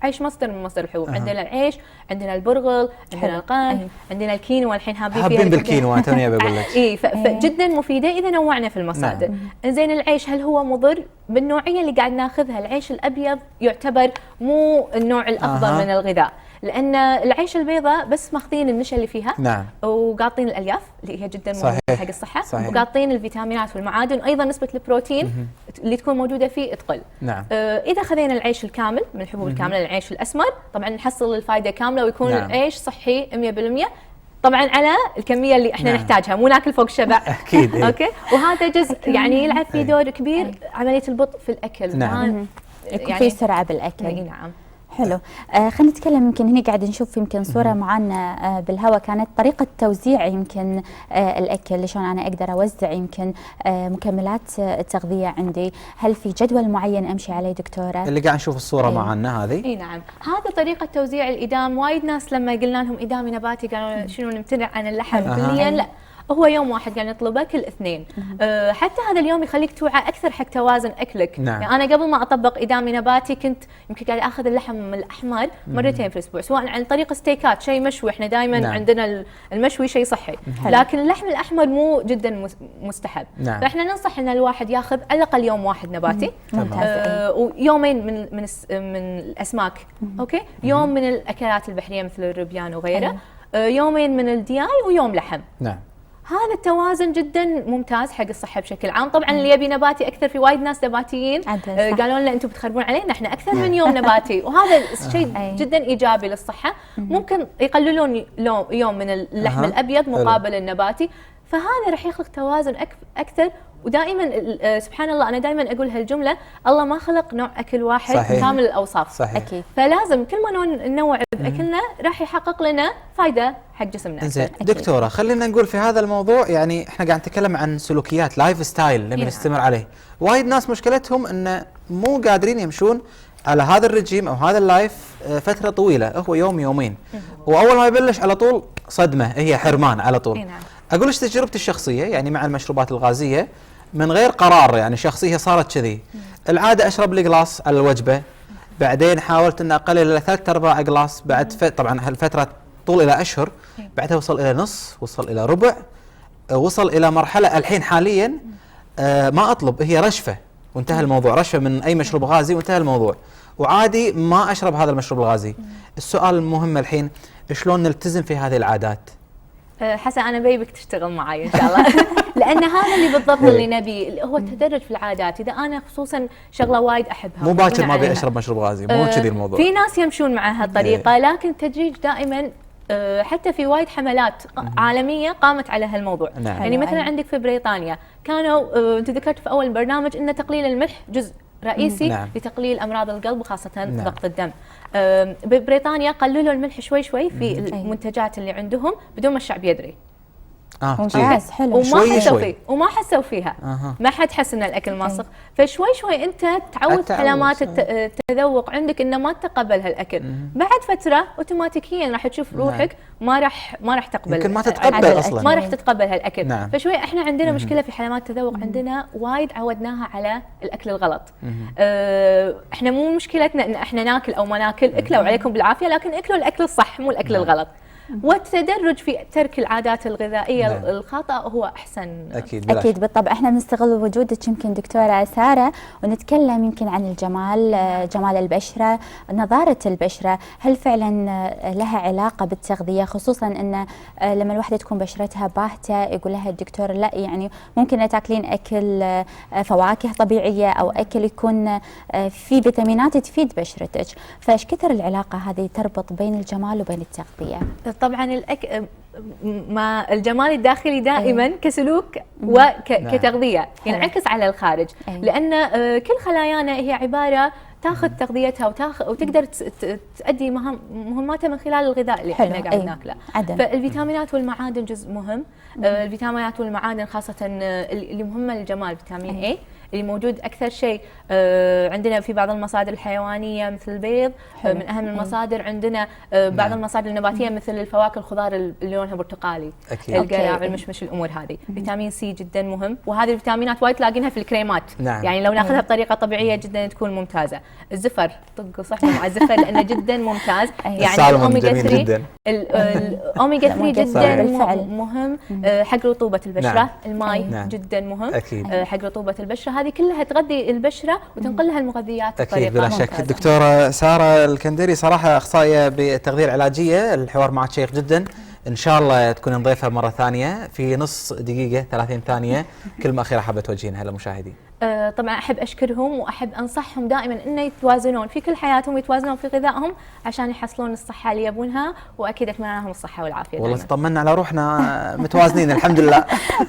عيش مصدر من مصدر الحبوب. عندنا العيش، عندنا البرغل، عندنا القمح، عندنا الكينوا، الحين حابين بالكينوا توني بقول لك. اي فجدا مفيده اذا نوعنا في المصادر. زين العيش هل هو مضر؟ بالنوعيه اللي قاعد ناخذها العيش الابيض يعتبر مو النوع الافضل من الغذاء، لان العيش البيضاء بس ماخذين النشا اللي فيها، نعم، وقاطين الالياف اللي هي جدا مهمه حق الصحه، صحيح. وقاطين الفيتامينات والمعادن، وايضا نسبه البروتين اللي تكون موجوده فيه تقل. نعم. اذا خذينا العيش الكامل من الحبوب الكامله، العيش الاسمر، طبعا نحصل الفائده كامله ويكون العيش صحي 100%، طبعا على الكميه اللي احنا نحتاجها، مو ناكل فوق الشبع. اكيد. اوكي، وهذا جزء يعني يلعب فيه دور كبير عمليه البطء في الاكل. نعم، يكون في سرعه بالاكل. نعم. حلو. خلينا نتكلم، يمكن هنا قاعد نشوف يمكن صورة معنا بالهواء، كانت طريقة توزيع يمكن الأكل، شلون أنا أقدر أوزع يمكن مكملات التغذية عندي. هل في جدول معين أمشي عليه دكتورة؟ اللي قاعد نشوف الصورة معنا هذه. اي نعم، هذا طريقة توزيع الإدام. وايد ناس لما قلنا لهم إدامي نباتي قالوا شنو نمتنع عن اللحم كليا. لا، هو يوم واحد قاعد نطلبه كل اثنين. حتى هذا اليوم يخليك توعى اكثر حق توازن اكلك. نعم. يعني انا قبل ما اطبق ادامي نباتي كنت يمكن قاعد اخذ اللحم الاحمر مرتين في الاسبوع، سواء عن طريق ستيكات، شيء مشوي، احنا دائما نعم. عندنا المشوي شيء صحي، لكن اللحم الاحمر مو جدا مستحب. نعم. فاحنا ننصح ان الواحد ياخذ على الاقل يوم واحد نباتي، ويومين من الاسماك، اوكي، يوم من الاكلات البحريه مثل الربيان وغيره، يومين من الدياي، ويوم لحم. نعم. هذا التوازن جدا ممتاز حق الصحه بشكل عام. طبعا اللي يبي نباتي اكثر، في وايد ناس نباتيين قالوا لنا انتم بتخربون علينا، احنا اكثر من يوم نباتي، وهذا شيء جدا ايجابي للصحه. ممكن يقللون يوم من اللحم الابيض مقابل النباتي، فهذا راح يخلق توازن اكثر. ودائما سبحان الله، انا دائما اقول هالجمله، الله ما خلق نوع اكل واحد صحيح. كامل الاوصاف. صحيح. اكيد، فلازم كل ما ننوع باكلنا راح يحقق لنا فائده حق جسمنا. زين دكتوره، خلينا نقول في هذا الموضوع، يعني احنا قاعد نتكلم عن سلوكيات لايف ستايل نبي نستمر عليه. وايد ناس مشكلتهم انه مو قادرين يمشون على هذا الرجيم او هذا اللايف فتره طويله، هو يوم يومين، واول ما يبلش على طول صدمه، هي حرمان على طول. نعم. اقول لك تجربتي الشخصيه، يعني مع المشروبات الغازيه من غير قرار، يعني شخصيه صارت كذي. العاده اشرب لي قلاص على الوجبه، بعدين حاولت ان اقلل الى 3/4 قلاص، بعد طبعا هالفتره طول الى اشهر، بعدها وصل الى نص، وصل الى ربع، وصل الى مرحله الحين حاليا ما اطلب، هي رشفه وانتهى الموضوع، رشفه من اي مشروب غازي وانتهى الموضوع، وعادي ما اشرب هذا المشروب الغازي. السؤال المهم الحين، شلون نلتزم في هذه العادات؟ حسن، انا بيبك تشتغل معي ان شاء الله. لان هذا اللي بالضبط اللي نبي، هو التدرج في العادات. اذا انا خصوصا شغله وايد احبها، مو باكر ما ابي اشرب مشروب غازي، مو كذي الموضوع. في ناس يمشون مع هالطريقه، لكن التدريج دائما، حتى في وايد حملات عالميه قامت على هالموضوع. نعم. يعني مثلا عندك في بريطانيا كانوا، انت ذكرت في اول برنامج ان تقليل الملح جزء رئيسي نعم. لتقليل امراض القلب وخاصه نعم. ضغط الدم. ببريطانيا قللوا الملح شوي شوي في المنتجات اللي عندهم بدون ما الشعب يدري. ممتاز، حلو. وما حسوا فيها. ما حد حس ان الاكل ما صح، فشوي شوي انت تعود علامات التذوق عندك انه ما تتقبل هالاكل. بعد فتره اوتوماتيكيا راح تشوف روحك ما راح تقبل، يمكن ما تتقبل اصلا، ما راح تتقبل هالاكل. نعم. فشوي احنا عندنا مشكله في علامات التذوق، عندنا وايد عودناها على الاكل الغلط. احنا مو مشكلتنا ان احنا ناكل او ما ناكل، اكلوا عليكم بالعافيه، لكن اكلوا الاكل الصح مو الاكل الغلط. والتدرج في ترك العادات الغذائيه الخاطئه هو احسن. اكيد بالطبع. احنا بنستغل وجودك يمكن دكتوره ساره، ونتكلم يمكن عن الجمال، جمال البشره، نضاره البشره. هل فعلا لها علاقه بالتغذيه، خصوصا ان لما الوحده تكون بشرتها باهته يقول لها الدكتور لا، يعني ممكن تاكلين اكل فواكه طبيعيه او اكل يكون فيه فيتامينات تفيد بشرتك. فايش كثر العلاقه هذه تربط بين الجمال وبين التغذيه؟ طبعا ما الجمال الداخلي دائما كسلوك وكتغذيه ينعكس على الخارج، لان كل خلايانا هي عباره تاخذ تغذيتها وتقدر تؤدي مهماتها من خلال الغذاء اللي احنا قاعد ناكله. فالفيتامينات والمعادن جزء مهم. الفيتامينات والمعادن خاصه اللي مهمه للجمال، فيتامين اي اللي موجود اكثر شيء عندنا في بعض المصادر الحيوانيه مثل البيض. من اهم المصادر عندنا بعض المصادر النباتيه مثل الفواكه الخضار اللي لونها برتقالي، القرع، المشمش، الامور هذه. فيتامين سي جدا مهم، وهذه الفيتامينات وايد تلاقينها في الكريمات. يعني لو ناخذها بطريقه طبيعيه جدا تكون ممتازه. الزفر طق صحبه مع الزفر لانه جدا ممتاز. يعني الاوميجا 3 الاوميجا 3 جدا مهم حق رطوبه البشره. الماء جدا مهم حق رطوبه البشره. هذه كلها تغذي البشره وتنقل لها المغذيات اكيد بلا شك. الدكتوره ساره الكندري صراحه اخصائيه بالتغذيه العلاجيه، الحوار معك شيق جدا. ان شاء الله تكون نضيفها مره ثانيه في نص دقيقه 30 ثانيه. كلمه اخيره حابه توجهينها للمشاهدين؟ طبعا احب اشكرهم واحب انصحهم دائما انه يتوازنون في كل حياتهم، يتوازنون في غذائهم عشان يحصلون الصحه اللي يبونها، واكيد اتمنى لهم الصحه والعافيه. والله طمنا على روحنا متوازنين الحمد لله.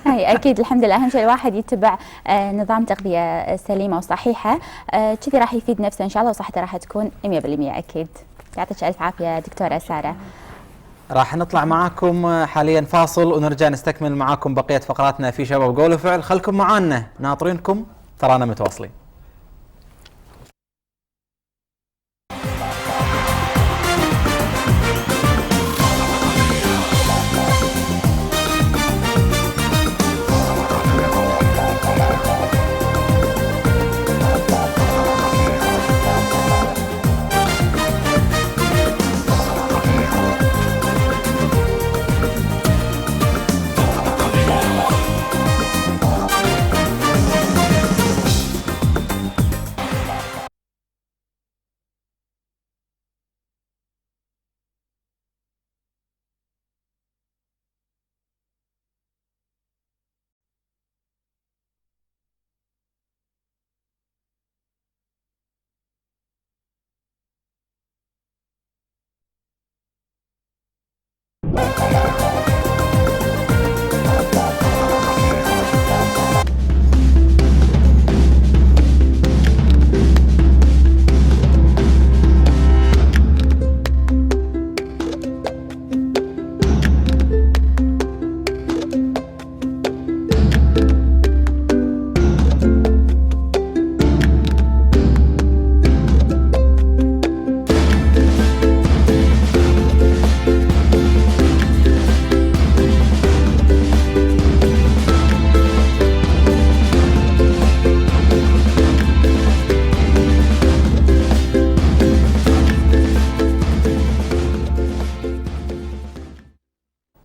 هي اكيد الحمد لله. اهم شيء الواحد يتبع نظام تغذيه سليمه وصحيحه، كذي راح يفيد نفسه ان شاء الله وصحته راح تكون 100% اكيد. يعطيك الف عافيه دكتوره ساره. راح نطلع معاكم حاليا فاصل ونرجع نستكمل معاكم بقيه فقراتنا في شباب قول وفعل. خلكم معانا ناطرينكم، ترانا متواصلين.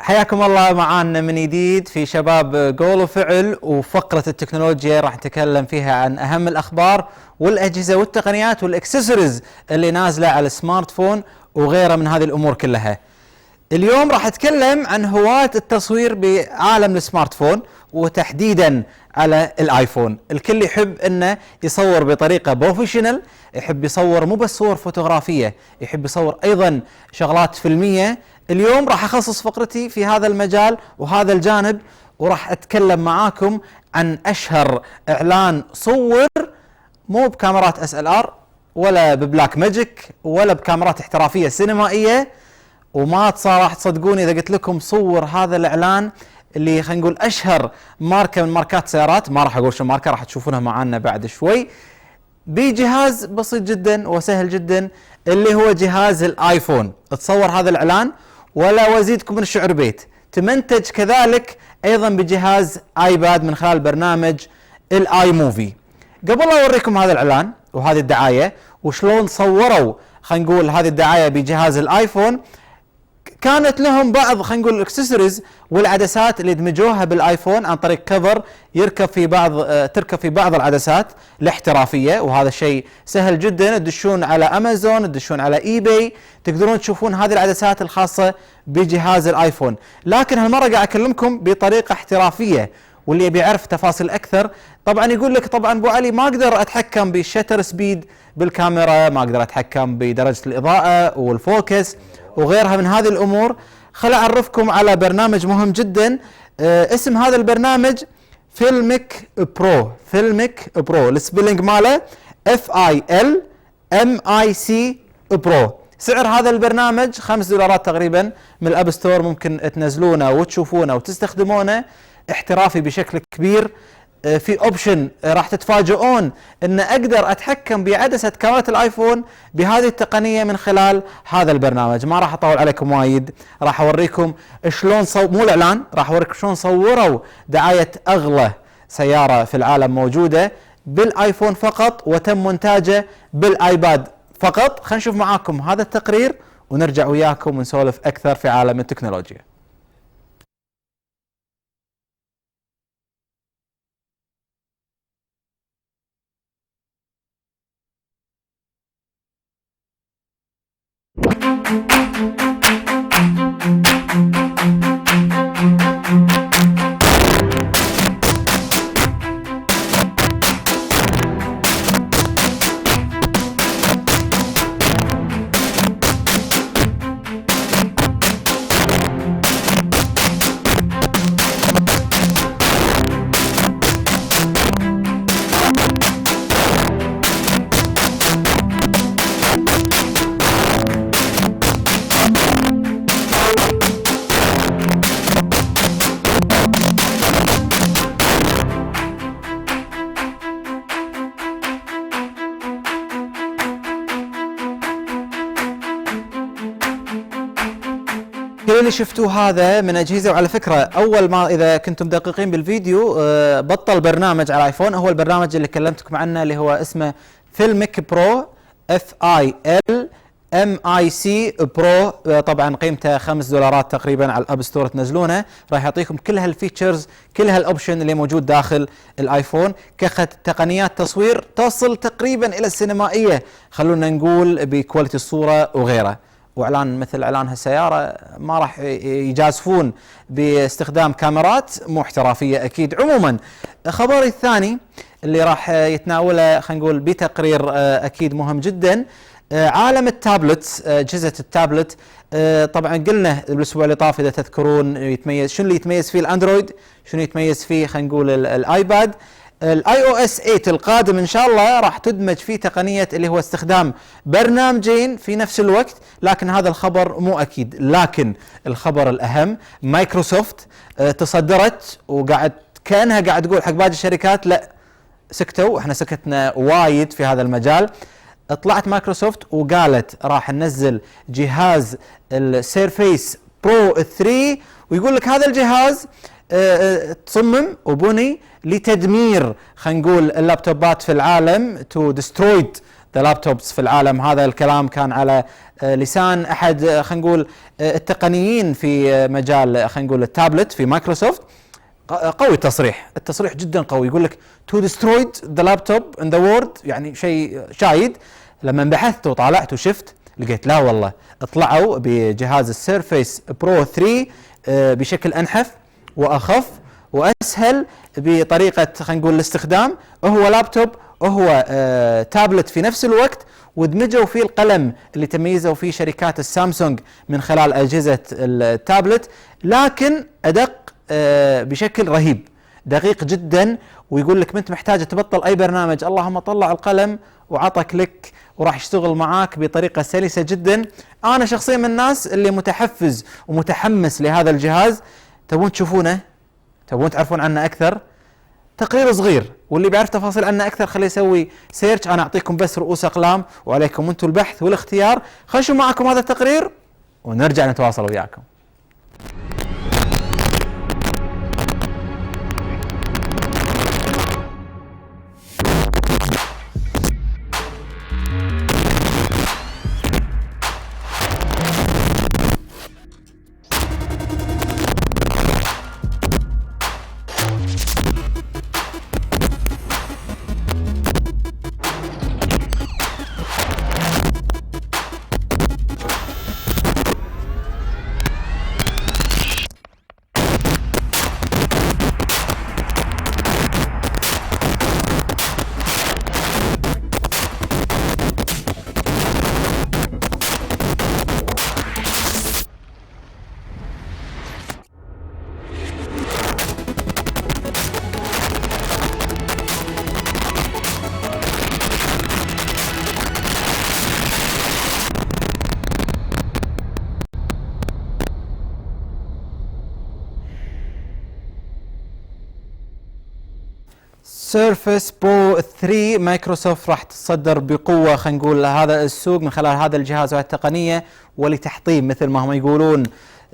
حياكم الله معانا من جديد في شباب قول وفعل، وفقرة التكنولوجيا راح نتكلم فيها عن أهم الأخبار والأجهزة والتقنيات والإكسسوارز اللي نازلة على السمارت فون وغيرها من هذه الأمور كلها. اليوم راح أتكلم عن هواة التصوير بعالم السمارت فون وتحديدا على الايفون. الكل يحب انه يصور بطريقه بروفيشنال، يحب يصور مو بس صور فوتوغرافيه، يحب يصور ايضا شغلات فيلميه. اليوم راح اخصص فقرتي في هذا المجال وهذا الجانب، وراح اتكلم معاكم عن اشهر اعلان صور مو بكاميرات SLR ولا ببلاك ماجيك ولا بكاميرات احترافيه سينمائيه، وما راح تصدقوني اذا قلت لكم صور هذا الاعلان اللي خلينا نقول اشهر ماركه من ماركات سيارات. ما راح اقول شو الماركه، راح تشوفونها معانا بعد شوي، بجهاز بسيط جدا وسهل جدا اللي هو جهاز الايفون. تصور هذا الاعلان ولا وازيدكم من الشعر بيت، تمنتج كذلك ايضا بجهاز ايباد من خلال برنامج الاي موفي. قبل لا اوريكم هذا الاعلان وهذه الدعايه وشلون صوروا خلينا نقول هذه الدعايه بجهاز الايفون، كانت لهم بعض خلينا نقول الاكسسوارز والعدسات اللي دمجوها بالايفون عن طريق كفر تركب في بعض العدسات الاحترافيه، وهذا شيء سهل جدا. تدشون على امازون، تدشون على اي باي، تقدرون تشوفون هذه العدسات الخاصه بجهاز الايفون. لكن هالمره قاعد اكلمكم بطريقه احترافيه، واللي يبي يعرف تفاصيل اكثر طبعا يقول لك طبعا ابو علي ما اقدر اتحكم بالشتر سبيد بالكاميرا، ما اقدر اتحكم بدرجه الاضاءه والفوكس وغيرها من هذه الامور. خل أعرفكم على برنامج مهم جدا. اسم هذا البرنامج فيلميك برو. فيلميك برو السبيلنج ماله FILMIC برو. سعر هذا البرنامج $5 تقريبا من الاب ستور، ممكن تنزلونه وتشوفونه وتستخدمونه. احترافي بشكل كبير. في اوبشن راح تتفاجئون ان اقدر اتحكم بعدسه كاميرا الايفون بهذه التقنيه من خلال هذا البرنامج. ما راح اطول عليكم وايد، راح اوريكم شلون مو الاعلان، راح اوريكم شلون صوروا دعايه اغلى سياره في العالم موجوده بالايفون فقط، وتم مونتاجه بالايباد فقط. خلينا نشوف معاكم هذا التقرير ونرجع وياكم ونسولف اكثر في عالم التكنولوجيا. كل اللي شفتوه هذا من اجهزه، وعلى فكره اول ما اذا كنتم دقيقين بالفيديو بطل برنامج على الايفون، هو البرنامج اللي كلمتكم عنه اللي هو اسمه فيلميك برو FILMIC برو. طبعا قيمته $5 تقريبا على الاب ستور، تنزلونه راح يعطيكم كل هالفيتشرز، كل هالاوبشن اللي موجود داخل الايفون. تقنيات تصوير تصل تقريبا الى السينمائيه، خلونا نقول بكواليتي الصوره وغيره. واعلان مثل اعلان هالسياره ما راح يجازفون باستخدام كاميرات مو احترافيه اكيد. عموما خبري الثاني اللي راح يتناوله خلينا نقول بتقرير اكيد مهم جدا، عالم التابلت، اجهزه التابلت. طبعا قلنا الاسبوع اللي طاف اذا تذكرون يتميز شنو اللي يتميز فيه الاندرويد، شنو يتميز فيه خلينا نقول الايباد. الاي او اس 8 القادم ان شاء الله راح تدمج فيه تقنيه اللي هو استخدام برنامجين في نفس الوقت، لكن هذا الخبر مو اكيد. لكن الخبر الاهم مايكروسوفت تصدرت وقاعد كانها قاعد تقول حق باقي الشركات لا سكتوا، احنا سكتنا وايد في هذا المجال. طلعت مايكروسوفت وقالت راح ننزل جهاز السيرفيس برو 3، ويقول لك هذا الجهاز تصمم وبني لتدمير خلينا نقول اللابتوبات في العالم، تو ديسترويد ذا لابتوبس في العالم. هذا الكلام كان على لسان احد خلينا نقول التقنيين في مجال خلينا نقول التابلت في مايكروسوفت. قوي التصريح جدا قوي، يقول لك تو ديسترويد ذا لابتوب ان ذا وورد، يعني شيء شايد. لما بحثت وطالعت وشفت لقيت لا والله طلعوا بجهاز السيرفيس برو 3 بشكل انحف واخف واسهل بطريقه خلينا نقول الاستخدام. هو لابتوب وهو تابلت في نفس الوقت، ودمجوا فيه القلم اللي تميزوا فيه شركات السامسونج من خلال اجهزه التابلت، لكن ادق بشكل رهيب، دقيق جدا. ويقول لك انت محتاج تبطل اي برنامج، اللهم طلع القلم وعطى كليك وراح يشتغل معاك بطريقه سلسه جدا. انا شخصيا من الناس اللي متحفز ومتحمس لهذا الجهاز. تبون تشوفونه؟ تبون تعرفون عنه اكثر؟ تقرير صغير، واللي بيعرف تفاصيل عنه اكثر خليه يسوي سيرش. انا اعطيكم بس رؤوس اقلام وعليكم انتم البحث والاختيار. خلينا نشوف معكم هذا التقرير ونرجع نتواصل وياكم. سيرفس برو 3 مايكروسوفت راح تتصدر بقوة، خلينا نقول هذا السوق من خلال هذا الجهاز والتقنية ولتحطيم مثل ما هم يقولون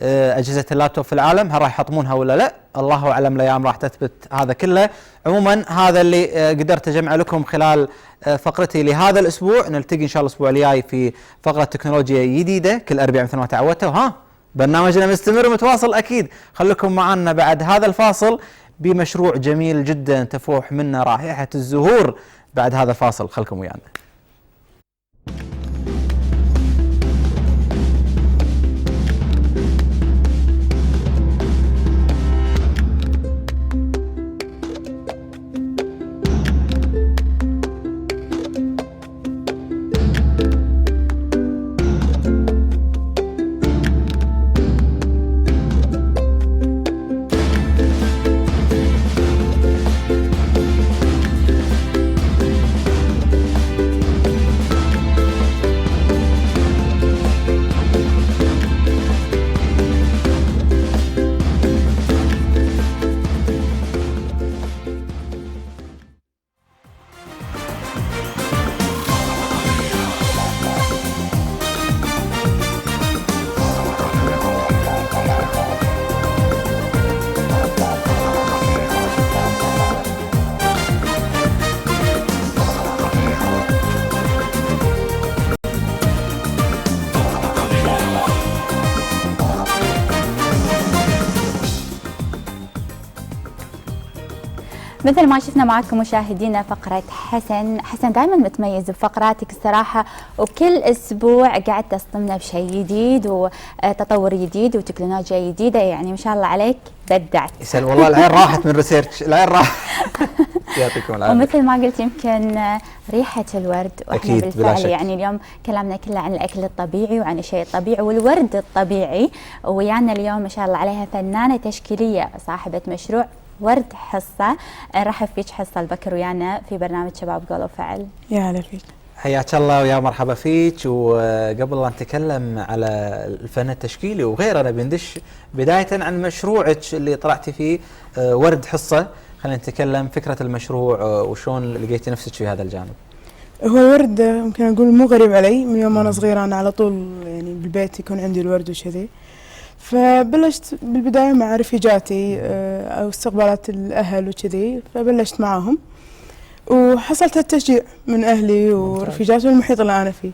أجهزة اللابتوب في العالم. هل راح يحطمونها ولا لا؟ الله أعلم، الأيام راح تثبت هذا كله. عموما هذا اللي قدرت أجمع لكم خلال فقرتي لهذا الأسبوع. نلتقي إن شاء الله الأسبوع الجاي في فقرة تكنولوجيا جديدة كل أربعاء مثل ما تعودتوا. ها برنامجنا مستمر ومتواصل أكيد. خليكم معنا بعد هذا الفاصل بمشروع جميل جدا تفوح منه رائحة الزهور. بعد هذا الفاصل خلكم ويانا. مثل ما شفنا معكم مشاهدينا فقرة حسن دائما متميز بفقراتك الصراحة، وكل أسبوع قاعد تصدمنا بشيء جديد وتطور جديد وتكنولوجيا جديدة، يعني ما شاء الله عليك بدعت. يسأل والله العين راحت من ريسيرش، العين راحت. يعطيكم العافية. ومثل ما قلت يمكن ريحة الورد، واحنا أكيد بالفعل يعني اليوم كلامنا كله عن الأكل الطبيعي وعن الشيء الطبيعي والورد الطبيعي، ويانا اليوم ما شاء الله عليها فنانة تشكيلية صاحبة مشروع ورد حصة. نرحب فيك حصة البكر ويانا في برنامج شباب قول وفعل. يا هلا فيك. حياك الله ويا مرحبا فيك. وقبل لا نتكلم على الفن التشكيلي وغيره نبي ندش بداية عن مشروعك اللي طلعتي فيه ورد حصة. خلينا نتكلم فكرة المشروع وشون لقيتي نفسك في هذا الجانب. هو الورد ممكن أقول مو غريب علي، من يوم أنا صغيرة أنا على طول يعني بالبيت يكون عندي الورد وكذي. فبلشت بالبداية مع رفيجاتي أو استقبالات الأهل وكذي، فبلشت معاهم وحصلت التشجيع من أهلي ورفيجاتي والمحيط اللي أنا فيه،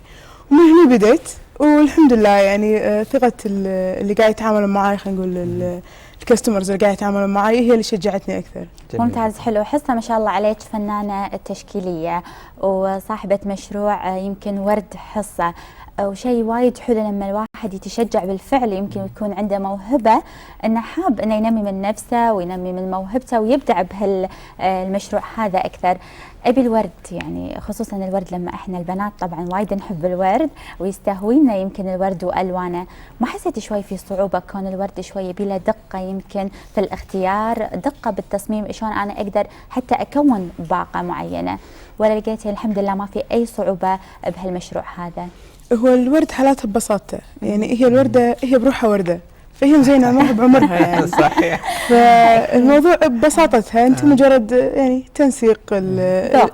ومن هنا بديت. والحمد لله يعني ثقة اللي قاعد يتعاملون معي، خلينا نقول الكاستمرز اللي قاعد يتعاملون معي هي اللي شجعتني أكثر. ممتاز، حلو. حصة ما شاء الله عليك فنانة تشكيلية وصاحبة مشروع يمكن ورد حصة، وشيء وايد حلو لما الواحد يتشجع بالفعل، يمكن يكون عنده موهبة انه حاب انه ينمي من نفسه وينمي من موهبته ويبدع بهالمشروع هذا اكثر. ابي الورد، يعني خصوصا الورد لما احنا البنات طبعا وايد نحب الورد ويستهوينا يمكن الورد والوانه. ما حسيت شوي في صعوبة كون الورد شوي يبي له دقة يمكن في الاختيار، دقة بالتصميم، شلون انا اقدر حتى اكون باقة معينة، ولا لقيتي الحمد لله ما في اي صعوبة بهالمشروع هذا؟ هو الورد حالاتها ببساطة، يعني هي الوردة هي بروحها وردة، فهي مزينة ما هي بعمرها يعني. صحيح. فالموضوع ببساطتها انت مجرد يعني تنسيق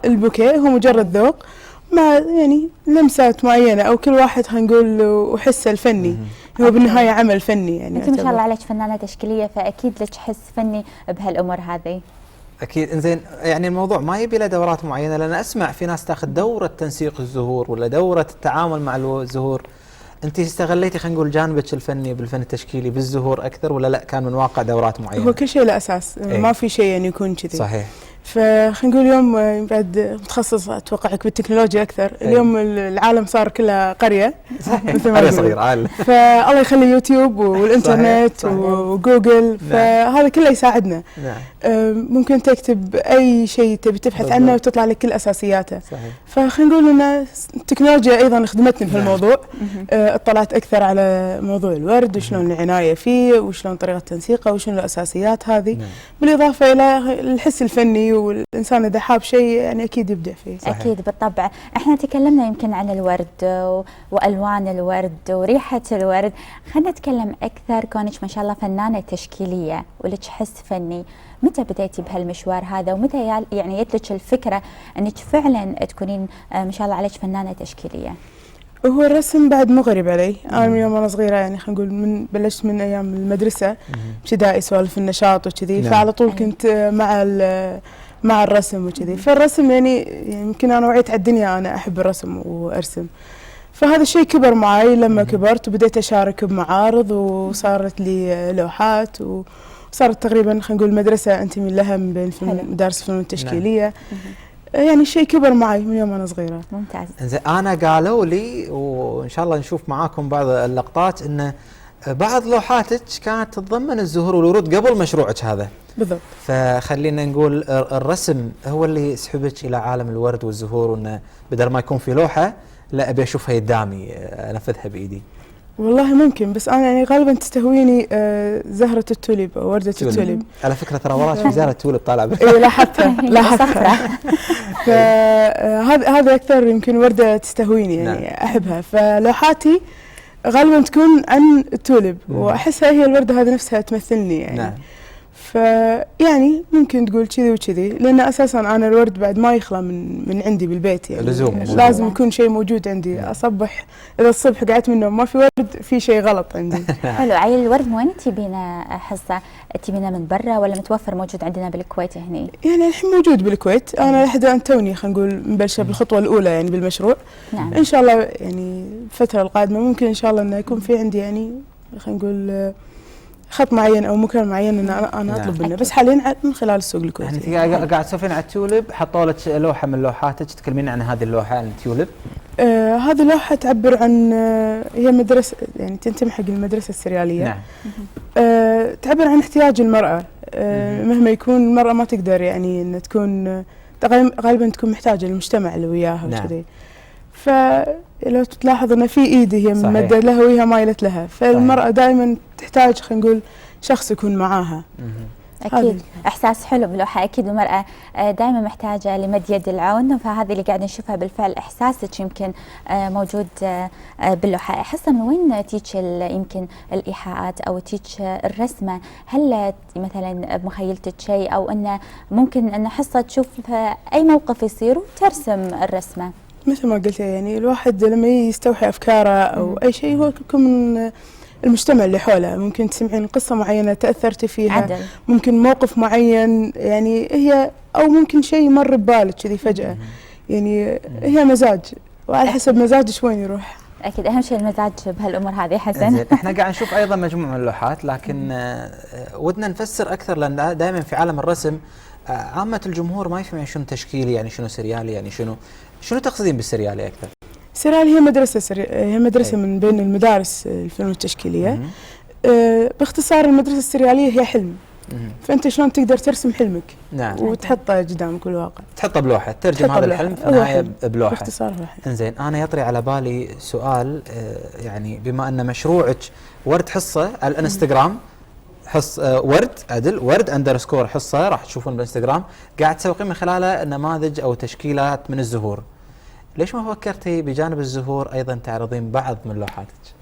البوكيه، هو مجرد ذوق مع يعني لمسات معينة، او كل واحد خلينا نقول وحسه الفني. هو بالنهاية عمل فني يعني. انت ما شاء الله عليك فنانة تشكيلية، فاكيد لك حس فني بهالامور هذه. اكيد. انزين، يعني الموضوع ما يبي له دورات معينه، لان اسمع في ناس تاخذ دوره تنسيق الزهور ولا دوره التعامل مع الزهور. انت استغليتي خلينا نقول جانبك الفني بالفن التشكيلي بالزهور اكثر، ولا لا كان من واقع دورات معينه؟ هو كل شيء له اساس، إيه؟ ما في شيء يعني يكون كذي. صحيح. فخلينا نقول اليوم بعد متخصص اتوقع بالتكنولوجيا اكثر. اليوم العالم صار كله قريه، مثل ما قريه صغيره. فالله يخلي يوتيوب والانترنت وجوجل، فهذا كله يساعدنا. ممكن تكتب اي شيء تبي تبحث عنه وتطلع لك كل اساسياته. فخلينا نقول ان التكنولوجيا ايضا خدمتني في الموضوع. اطلعت اكثر على موضوع الورد وشلون العنايه فيه وشلون طريقه تنسيقه وشنو الاساسيات هذه، بالاضافه الى الحس الفني والانسان اذا حاب شيء يعني اكيد يبدع فيه. صحيح. أكيد بالطبع. احنا تكلمنا يمكن عن الورد وألوان الورد وريحة الورد، خلينا نتكلم أكثر. كونك ما شاء الله فنانة تشكيلية ولك حس فني، متى بديتي بهالمشوار هذا ومتى يعني جت لك الفكرة أنك فعلا تكونين ما شاء الله عليك فنانة تشكيلية؟ هو الرسم بعد مغرب علي، انا من يوم انا صغيره يعني خلينا نقول بلشت من ايام المدرسه ابتدائي سوالف النشاط وكذي، فعلى طول كنت مع الرسم وكذي. فالرسم يعني يمكن انا وعيت على الدنيا انا احب الرسم وارسم، فهذا الشيء كبر معي لما كبرت وبديت اشارك بمعارض وصارت لي لوحات وصارت تقريبا خلينا نقول مدرسه انتمي لها من بين مدارس الفنون التشكيليه. يعني الشيء كبر معي من يوم انا صغيره. ممتاز. زين انا قالوا لي وان شاء الله نشوف معاكم بعض اللقطات ان بعض لوحاتك كانت تتضمن الزهور والورود قبل مشروعك هذا. بالضبط. فخلينا نقول الرسم هو اللي يسحبك الى عالم الورد والزهور، وانه بدل ما يكون في لوحه لا ابي اشوفها قدامي انفذها بايدي. والله ممكن، بس انا يعني غالبا تستهويني زهره التوليب او ورده التوليب. على فكره ترى وراك في زهره التوليب طالعه. اي لاحظتها. فهذا اكثر يمكن ورده تستهويني يعني احبها. فلوحاتي غالبا تكون عن التوليب واحسها هي الورده هذه نفسها تمثلني يعني. فيعني ممكن تقول كذي وكذي، لان اساسا انا الورد بعد ما يخلى من عندي بالبيت يعني لازم يكون شيء موجود عندي. اصبح اذا الصبح قعدت من النوم ما في ورد في شيء غلط عندي. حلو. عيل الورد وين تبينا حصه؟ تبينا من برا ولا متوفر موجود عندنا بالكويت هني؟ يعني الحين موجود بالكويت. انا لحد الان توني خلينا نقول مبلشه بالخطوه الاولى يعني بالمشروع. نعم. ان شاء الله يعني الفتره القادمه ممكن ان شاء الله انه يكون في عندي يعني خلينا نقول خط معين او مكان معين ان انا اطلب منه، بس حاليا من خلال السوق الكويتي. يعني انت قاعد تسولفين على التوليب، حطوا لك لوحه من لوحاتك، تكلمين عن هذه اللوحه عن التوليب. هذه لوحه تعبر عن هي مدرسه يعني تنتمي حق المدرسه السرياليه. نعم. تعبر عن احتياج المراه. مهما يكون المراه ما تقدر يعني ان تكون غالبا تكون محتاجه للمجتمع اللي وياها وكذي. فلو تلاحظ ان في ايدي هي ممدد لها وهي مايلت لها، فالمراه دائما تحتاج خلينا نقول شخص يكون معاها. اكيد احساس حلو بلوحه. اكيد المراه دائما محتاجه لمد يد العون، فهذه اللي قاعد نشوفها بالفعل. احساسك يمكن موجود باللوحه. احس من وين تيج يمكن الايحاءات او تيج الرسمه؟ هل مثلا بمخيلتك شيء او انه ممكن ان حصه تشوف اي موقف يصير وترسم الرسمه؟ مثل ما قلت يعني الواحد لما يستوحي افكاره او اي شيء هو يكون من المجتمع اللي حوله. ممكن تسمعين قصة معينة تأثرتي فيها عدل. ممكن موقف معين يعني هي أو ممكن شيء مر ببالك كذي فجأة يعني هي مزاج وعلى حسب مزاجك وين يروح. أكيد أهم شيء المزاج بهالأمور هذه. حسن احنا قاعد نشوف أيضا مجموعة من اللوحات، لكن ودنا نفسر أكثر لأن دائما في عالم الرسم عامة الجمهور ما يفهم يعني شنو تشكيلي، يعني شنو سريالي، يعني شنو تقصدين بالسريالي أكثر؟ السريال هي مدرسة من بين المدارس الفنون التشكيلية. باختصار المدرسة السريالية هي حلم. فأنت شلون تقدر ترسم حلمك؟ نعم. وتحطه قدامك الواقع. تحطه بلوحة، ترجم هذا الحلم في النهاية بلوحة. باختصار هو حلم. انزين أنا يطري على بالي سؤال، يعني بما أن مشروعك ورد حصة على الانستغرام، ورد عدل ورد _ حصة راح تشوفون بالانستغرام، قاعد تسوقين من خلاله نماذج أو تشكيلات من الزهور. ليش ما فكرتي بجانب الزهور أيضا تعرضين بعض من لوحاتك؟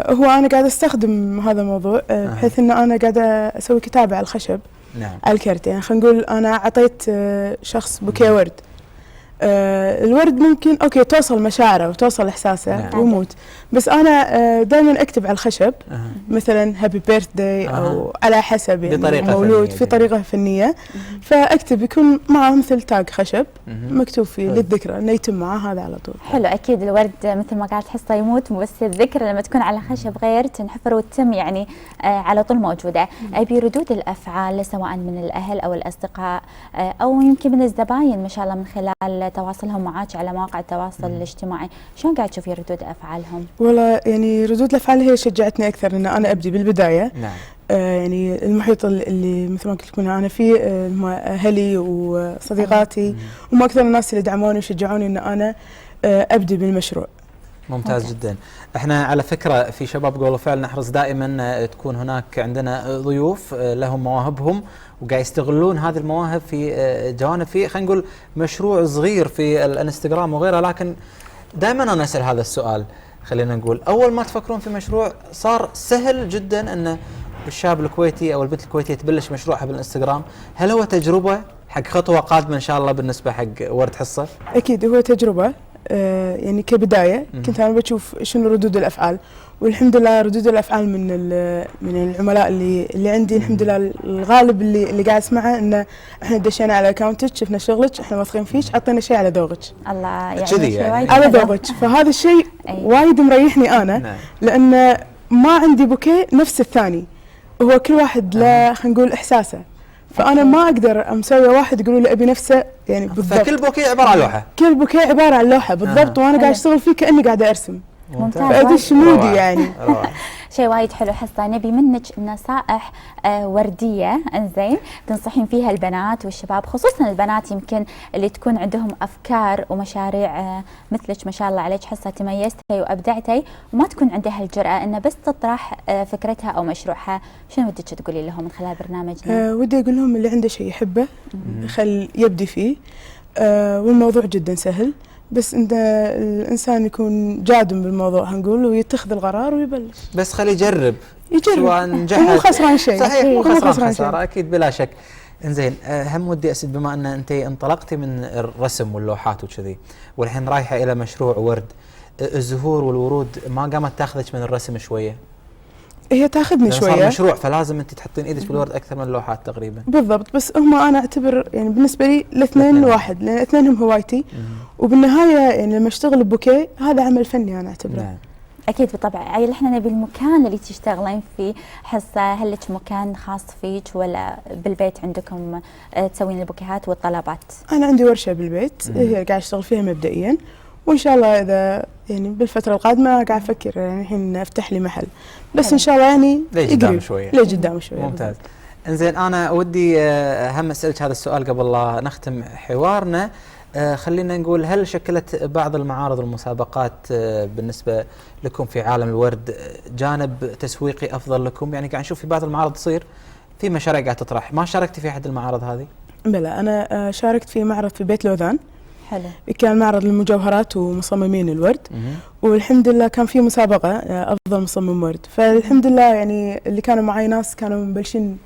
هو أنا قاعدة أستخدم هذا الموضوع بحيث أن أنا قاعدة أسوي كتابة على الخشب. نعم. على الكرت يعني خلينا نقول أنا أعطيت شخص بوكيه ورد. الورد ممكن أوكي توصل مشاعره وتوصل إحساسه. نعم. ويموت، بس أنا دائما أكتب على الخشب مثلا هابي بيرث داي أو على حسب يعني مولود في طريقة فنية. فأكتب يكون معه مثل تاج خشب مكتوب فيه للذكرى إنه يتم معه هذا على طول. حلو. أكيد الورد مثل ما قالت حصة يموت، بس الذكرى لما تكون على خشب غير تنحفر وتتم يعني على طول موجودة. أبي ردود الأفعال سواء من الأهل أو الأصدقاء أو يمكن من الزباين ما شاء الله من خلال تواصلهم معك على مواقع التواصل الاجتماعي، شلون قاعد تشوفي ردود أفعالهم؟ والله يعني ردود الأفعال هي شجعتني أكثر إن أنا أبدي بالبداية. نعم. يعني المحيط اللي مثل ما قلت لكم أنا فيه أهلي وصديقاتي هم أكثر الناس اللي دعموني وشجعوني إن أنا أبدي بالمشروع. ممتاز جدا. احنا على فكره في شباب قولوا فعل نحرص دائما تكون هناك عندنا ضيوف لهم مواهبهم وقاعد يستغلون هذه المواهب في جوانب، في خلينا نقول مشروع صغير في الانستغرام وغيره. لكن دائما انا اسال هذا السؤال، خلينا نقول اول ما تفكرون في مشروع صار سهل جدا ان الشاب الكويتي او البنت الكويتيه تبلش مشروعها بالانستغرام، هل هو تجربه حق خطوه قادمه ان شاء الله بالنسبه حق ورد حصه؟ اكيد هو تجربه. يعني كبدايه كنت انا بشوف شنو ردود الافعال، والحمد لله ردود الافعال من العملاء اللي عندي الحمد لله الغالب اللي قاعد اسمعه انه احنا دشينا على اكونتك، شفنا شغلك، احنا واثقين فيك، عطينا شيء على ذوقك. الله يعني كذي شيء يعني. وايد على حلو. ذوقك، فهذا الشيء وايد مريحني انا. نعم. لان ما عندي بوكيه نفس الثاني، هو كل واحد له خلينا نقول احساسه، فانا ما اقدر مسوي واحد يقولوا لي ابي نفسه يعني بالضبط. فكل بوكيه عباره عن لوحه. كل بوكيه عباره عن لوحه بالضبط، وانا قاعد اشتغل فيه كاني قاعده ارسم، ممتاز. فادش مودي يعني. شيء وايد حلو. حصة نبي منك نصائح وردية انزين تنصحين فيها البنات والشباب، خصوصا البنات يمكن اللي تكون عندهم افكار ومشاريع مثلك ما شاء الله عليك حصة، تميزتي وابدعتي وما تكون عندها الجرأة انه بس تطرح فكرتها او مشروعها، شنو ودك تقولي لهم من خلال برنامجنا؟ ودي اقول لهم اللي عنده شيء يحبه خل يبدي فيه، والموضوع جدا سهل، بس انت الانسان يكون جاد بالموضوع هنقول ويتخذ القرار ويبلش. بس خليه يجرب يجرب، سواء نجحت مو خسران شيء. صحيح، مو مو خسران خسران خساره اكيد بلا شك. انزين هم ودي اسد بما ان انت انطلقتي من الرسم واللوحات وكذي والحين رايحه الى مشروع ورد، الزهور والورود ما قامت تاخذك من الرسم شويه؟ هي تاخذني صار شويه مشروع فلازم انت تحطين ايدك بالورد اكثر من اللوحات تقريبا. بالضبط، بس هم انا اعتبر يعني بالنسبه لي الاثنين واحد، لان اثنينهم هوايتي، وبالنهايه يعني لما اشتغل ببوكيه هذا عمل فني انا اعتبره. نعم. اكيد بالطبع. عيل احنا نبي المكان اللي تشتغلين فيه حصة، هل لك مكان خاص فيك ولا بالبيت عندكم تسوين البوكيهات والطلبات؟ انا عندي ورشه بالبيت هي قاعد اشتغل فيها مبدئيا، وان شاء الله اذا يعني بالفتره القادمه قاعد افكر يعني الحين افتح لي محل، بس ان شاء الله يعني لقدام شويه. لقدام شويه. ممتاز. انزين انا ودي هم اسالك هذا السؤال قبل لا نختم حوارنا. خلينا نقول هل شكلت بعض المعارض والمسابقات بالنسبه لكم في عالم الورد جانب تسويقي افضل لكم؟ يعني قاعد نشوف في بعض المعارض تصير في مشاريع قاعد تطرح، ما شاركتي في احد المعارض هذه؟ بلى انا شاركت في معرض في بيت لوذان. حلو. كان معرض للمجوهرات ومصممين الورد، والحمد لله كان في مسابقه افضل مصمم ورد، فالحمد لله يعني اللي كانوا معي ناس كانوا مبلشين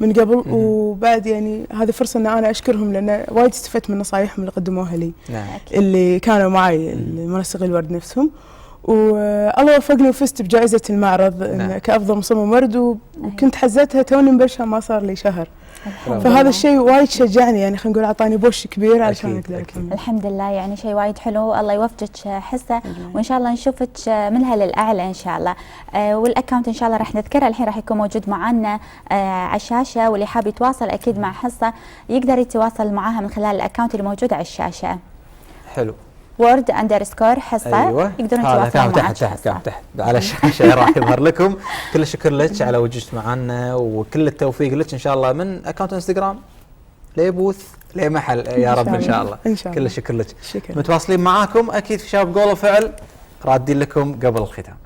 من قبل، وبعد يعني هذه فرصه ان انا اشكرهم لان وايد استفدت من نصايحهم اللي قدموها لي. نعم. اللي كانوا معي منسقي الورد نفسهم، والله وفقني وفزت بجائزه المعرض. نعم. كافضل مصمم ورد، وكنت حزتها توني مبلشه ما صار لي شهر، الحمد فهذا لله. الشيء وايد شجعني، يعني خلينا نقول اعطاني بوش كبير عشان أكيد، اقدر أكيد. اكمل. الحمد لله، يعني شيء وايد حلو. الله يوفقك حصة، وان شاء الله نشوفك منها للاعلى ان شاء الله. والاكونت ان شاء الله راح نذكره الحين، راح يكون موجود معنا على الشاشه، واللي حاب يتواصل اكيد مع حصة يقدر يتواصل معاها من خلال الاكونت اللي موجود على الشاشه. حلو. وورد اندرسكور حصة. ايوه يقدرون هذا يتواصلون كان معك تحت حصة. تحت على الشاشه راح يظهر لكم. كل الشكر لك على وجودك معنا، وكل التوفيق لك ان شاء الله من اكونت انستغرام لبوث لمحل يا رب ان شاء الله. إن شاء الله. كل الشكر لك. شكرا. متواصلين معاكم اكيد في شباب قولوا فعل رادين لكم قبل الختام.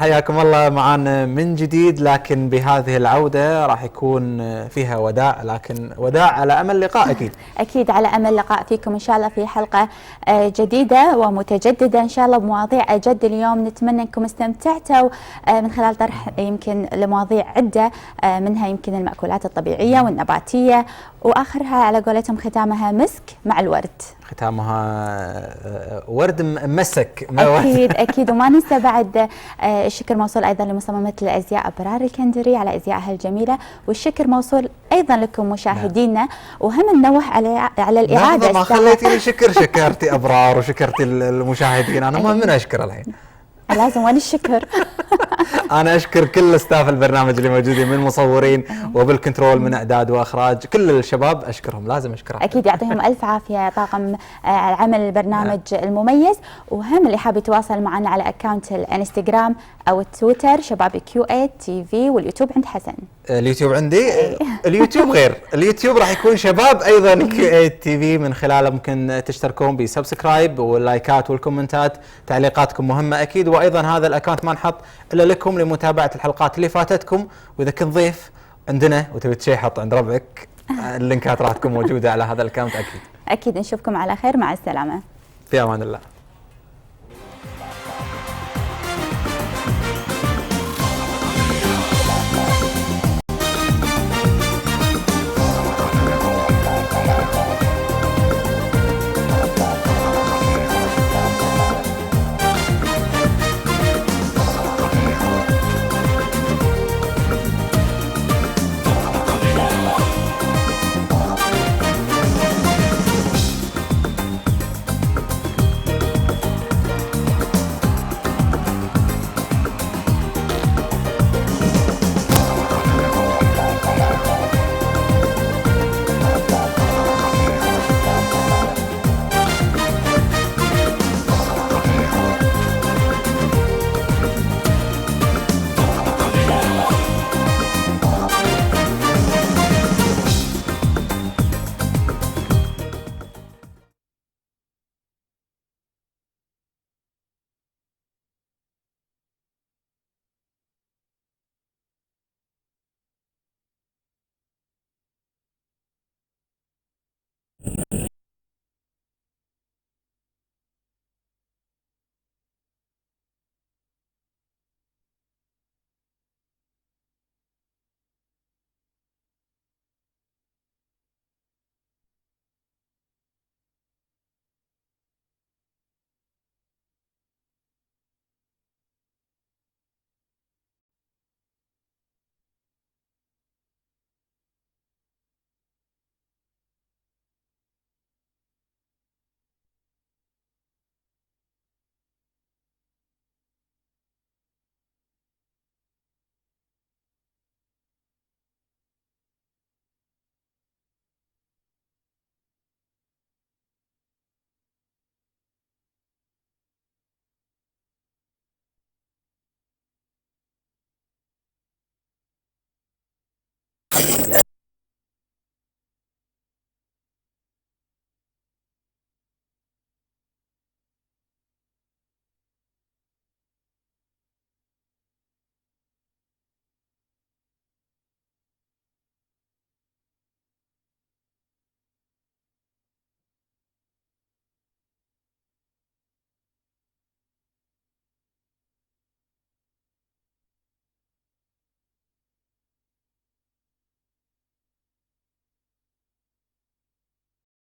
حياكم الله معنا من جديد، لكن بهذه العودة راح يكون فيها وداع، لكن وداع على أمل لقاء أكيد. أكيد على أمل لقاء فيكم إن شاء الله في حلقة جديدة ومتجددة إن شاء الله بمواضيع أجد. اليوم نتمنى أنكم استمتعتوا من خلال طرح يمكن لمواضيع عدة، منها يمكن المأكولات الطبيعية والنباتية، وآخرها على قولتهم ختامها مسك مع الورد. ختامها ورد مسك. أكيد وما ننسى بعد الشكر موصول أيضا لمصممة الأزياء أبرار الكندري على أزيائها الجميلة، والشكر موصول أيضا لكم مشاهدينا. وهم ننوه على الإعادة. ما خليتي لي شكرتي أبرار وشكرتي المشاهدين، أنا ما من أشكر الحين. لازم وين الشكر. أنا أشكر كل ستاف البرنامج اللي موجودين، من مصورين وبالكنترول، من إعداد وإخراج، كل الشباب أشكرهم، لازم أشكرهم. أكيد يعطيهم ألف عافية طاقم عمل البرنامج المميز. وهم اللي حاب يتواصل معنا على أكاونت الانستغرام أو التويتر شبابي QA TV، واليوتيوب عند حسن. اليوتيوب عندي اليوتيوب غير، اليوتيوب راح يكون شباب أيضا QA TV، من خلاله ممكن تشتركون بسبسكرايب واللايكات والكومنتات، تعليقاتكم مهمة أكيد. وأيضا هذا الأكاونت ما نحط إلا لكم لمتابعة الحلقات اللي فاتتكم، وإذا كنت ضيف عندنا وتبي تشيحط عند ربعك اللينكات راح تكون موجودة على هذا الأكاونت أكيد. أكيد نشوفكم على خير، مع السلامة، في أمان الله.